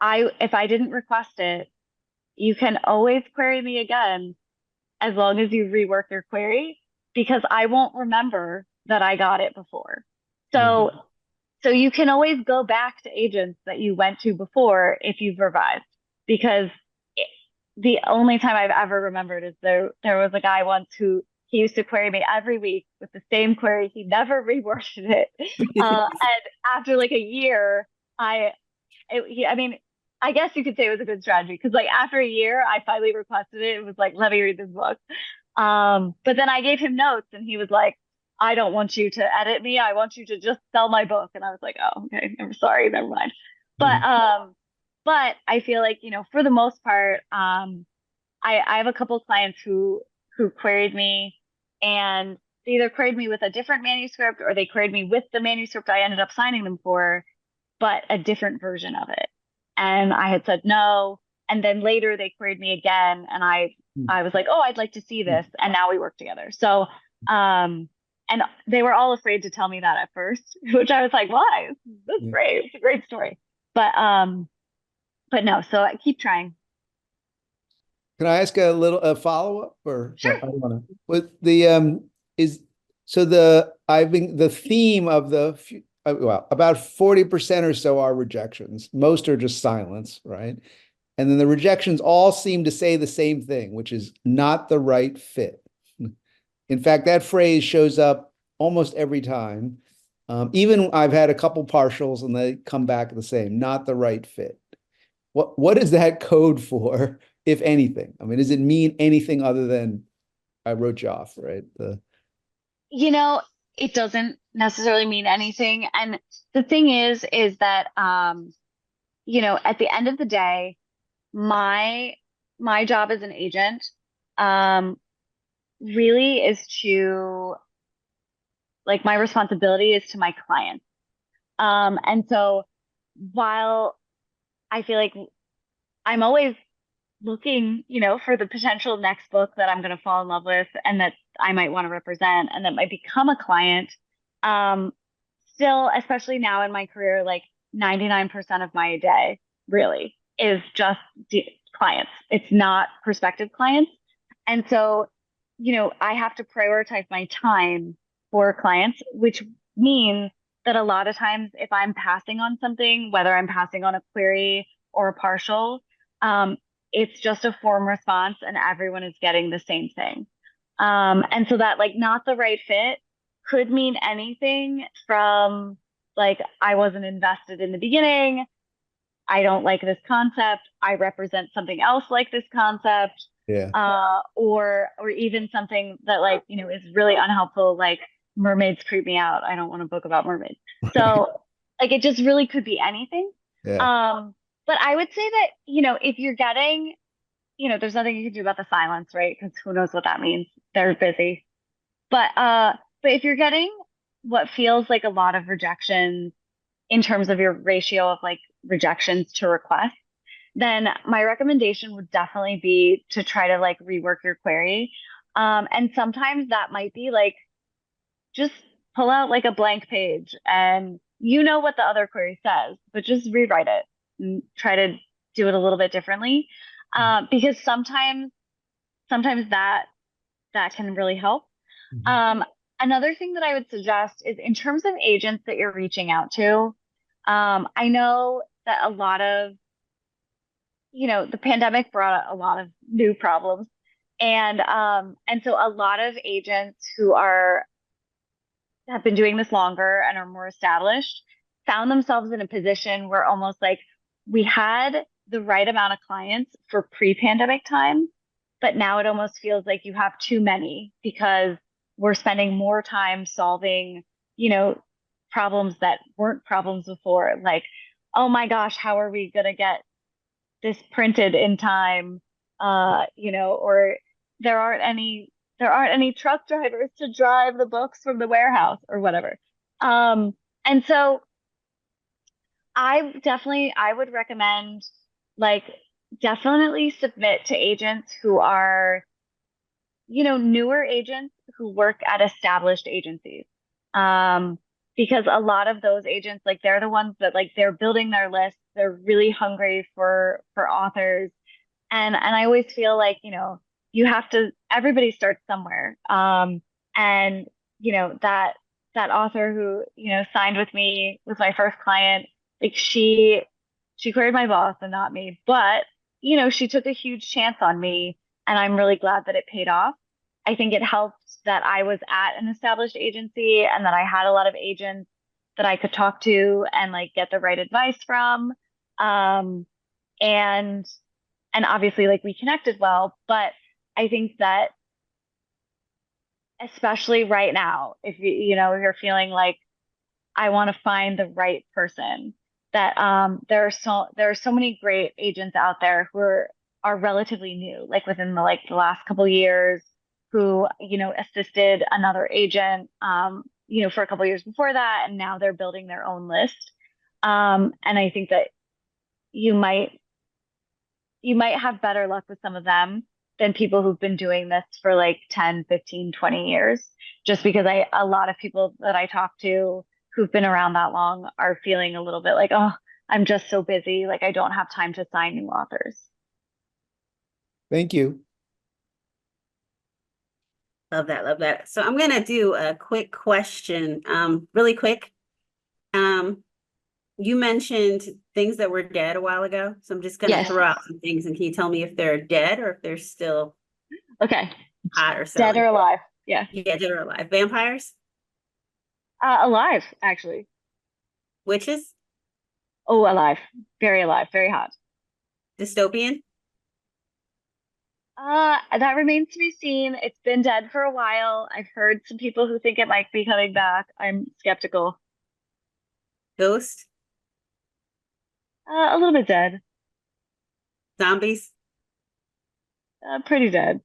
if I didn't request it, you can always query me again as long as you rework your query, because I won't remember that I got it before. So, so you can always go back to agents that you went to before if you've revised, because the only time I've ever remembered is there was a guy once who he used to query me every week with the same query. He never reworded it. And after like a year, I mean, I guess you could say it was a good strategy, because like after a year, I finally requested it. It was like, let me read this book. But then I gave him notes and he was like, I don't want you to edit me. I want you to just sell my book. And I was like, oh, okay, I'm sorry, never mind. But I feel like, for the most part, I have a couple of clients who queried me, and they either queried me with a different manuscript or they queried me with the manuscript I ended up signing them for, but a different version of it. And I had said no. And then later they queried me again, and I was like, oh, I'd like to see this. And now we work together. So, and they were all afraid to tell me that at first, which I was like, why? That's great. It's a great story. But no, so I keep trying. Can I ask a follow-up, or Sure. I don't want to, with the the theme of well, about 40% or so are rejections. Most are just silence, right? And then the rejections all seem to say the same thing, which is not the right fit. In fact, that phrase shows up almost every time. Even I've had a couple partials and they come back the same, not the right fit. What is that code for, if anything? I mean, does it mean anything other than I wrote you off, right? It doesn't necessarily mean anything. And the thing is that, at the end of the day, my job as an agent, really is to, like, my responsibility is to my clients. And so while I feel like I'm always looking, for the potential next book that I'm going to fall in love with and that I might want to represent and that might become a client. Still, especially now in my career, like 99% of my day really is just clients. It's not prospective clients. And so, I have to prioritize my time for clients, which means that a lot of times if I'm passing on something, whether I'm passing on a query or a partial, it's just a form response and everyone is getting the same thing. And so that, like, not the right fit could mean anything from, like, I wasn't invested in the beginning, I don't like this concept, I represent something else like this concept. Yeah. Or even something that, like, is really unhelpful, like mermaids creep me out, I don't want a book about mermaids. So like it just really could be anything. Yeah. But I would say that, if you're getting, there's nothing you can do about the silence, right? Because who knows what that means. They're busy. But if you're getting what feels like a lot of rejections in terms of your ratio of like rejections to requests, then my recommendation would definitely be to try to like rework your query. And sometimes that might be like just pull out like a blank page and what the other query says, but just rewrite it and try to do it a little bit differently. Because sometimes that can really help. Another thing that I would suggest is, in terms of agents that you're reaching out to, I know that a lot of, the pandemic brought a lot of new problems. And so a lot of agents who have been doing this longer and are more established found themselves in a position where almost like we had the right amount of clients for pre-pandemic time, but now it almost feels like you have too many because we're spending more time solving, problems that weren't problems before. Like, oh my gosh, how are we going to get this printed in time? Or there aren't any truck drivers to drive the books from the warehouse or whatever. And so I would recommend, like, definitely submit to agents who are, newer agents who work at established agencies. because a lot of those agents, like they're the ones that like they're building their list. They're really hungry for authors. And I always feel like, you have to, everybody starts somewhere. And that author who, signed with me, was my first client, like she queried my boss and not me, but she took a huge chance on me, and I'm really glad that it paid off. I think it helped that I was at an established agency and that I had a lot of agents that I could talk to and like get the right advice from. Um, and and obviously like we connected well, but I think that especially right now, if you're feeling like I want to find the right person, that there are so many great agents out there who are relatively new, like within the last couple years, who assisted another agent for a couple years before that, and now they're building their own list. And I think that you might you might have better luck with some of them than people who've been doing this for like 10, 15, 20 years. Just because a lot of people that I talk to who've been around that long are feeling a little bit like, oh, I'm just so busy. Like I don't have time to sign new authors. Thank you. Love that. Love that. So I'm going to do a quick question, really quick. You mentioned things that were dead a while ago. So I'm just going to Yes. throw out some things, and can you tell me if they're dead or if they're still Okay. hot or selling? Dead or alive? Yeah. Yeah, dead or alive. Vampires? Alive, actually. Witches? Oh, alive. Very alive. Very hot. Dystopian? That remains to be seen. It's been dead for a while. I've heard some people who think it might be coming back. I'm skeptical. Ghost? A little bit dead. Zombies? Pretty dead.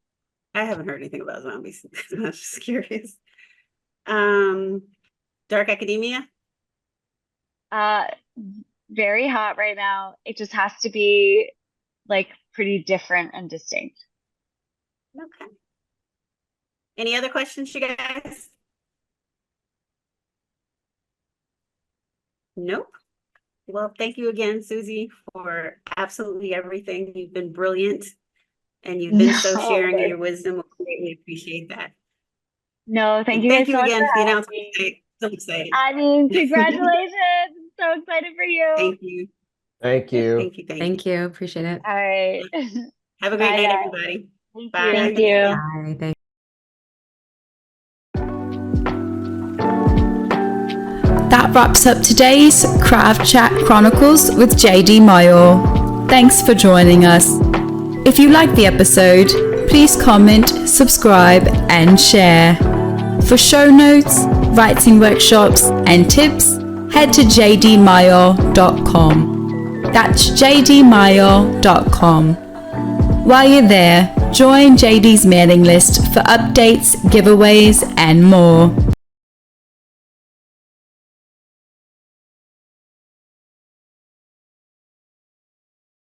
I haven't heard anything about zombies. I'm just curious. Dark academia? Very hot right now. It just has to be like pretty different and distinct. Okay. Any other questions, you guys? Nope. Well, thank you again, Susie, for absolutely everything. You've been brilliant, and you've been so sharing your wisdom. We greatly appreciate that. No, thank And you thank guys you so much again for for the having announcement me. today. So excited. I mean, congratulations. I'm so excited for you. Thank you. Thank you. Thank you. Thank you. Thank you. Appreciate it. All right. Have a great Bye, night, guys. everybody. Thank Bye. you. Thank you. Bye. Thank That wraps up today's Craft Chat Chronicles with J.D.Myall. Thanks for joining us. If you liked the episode, please comment, subscribe, and share. For show notes, writing workshops, and tips, head to jdmyall.com. That's jdmyall.com. While you're there, join JD's mailing list for updates, giveaways, and more.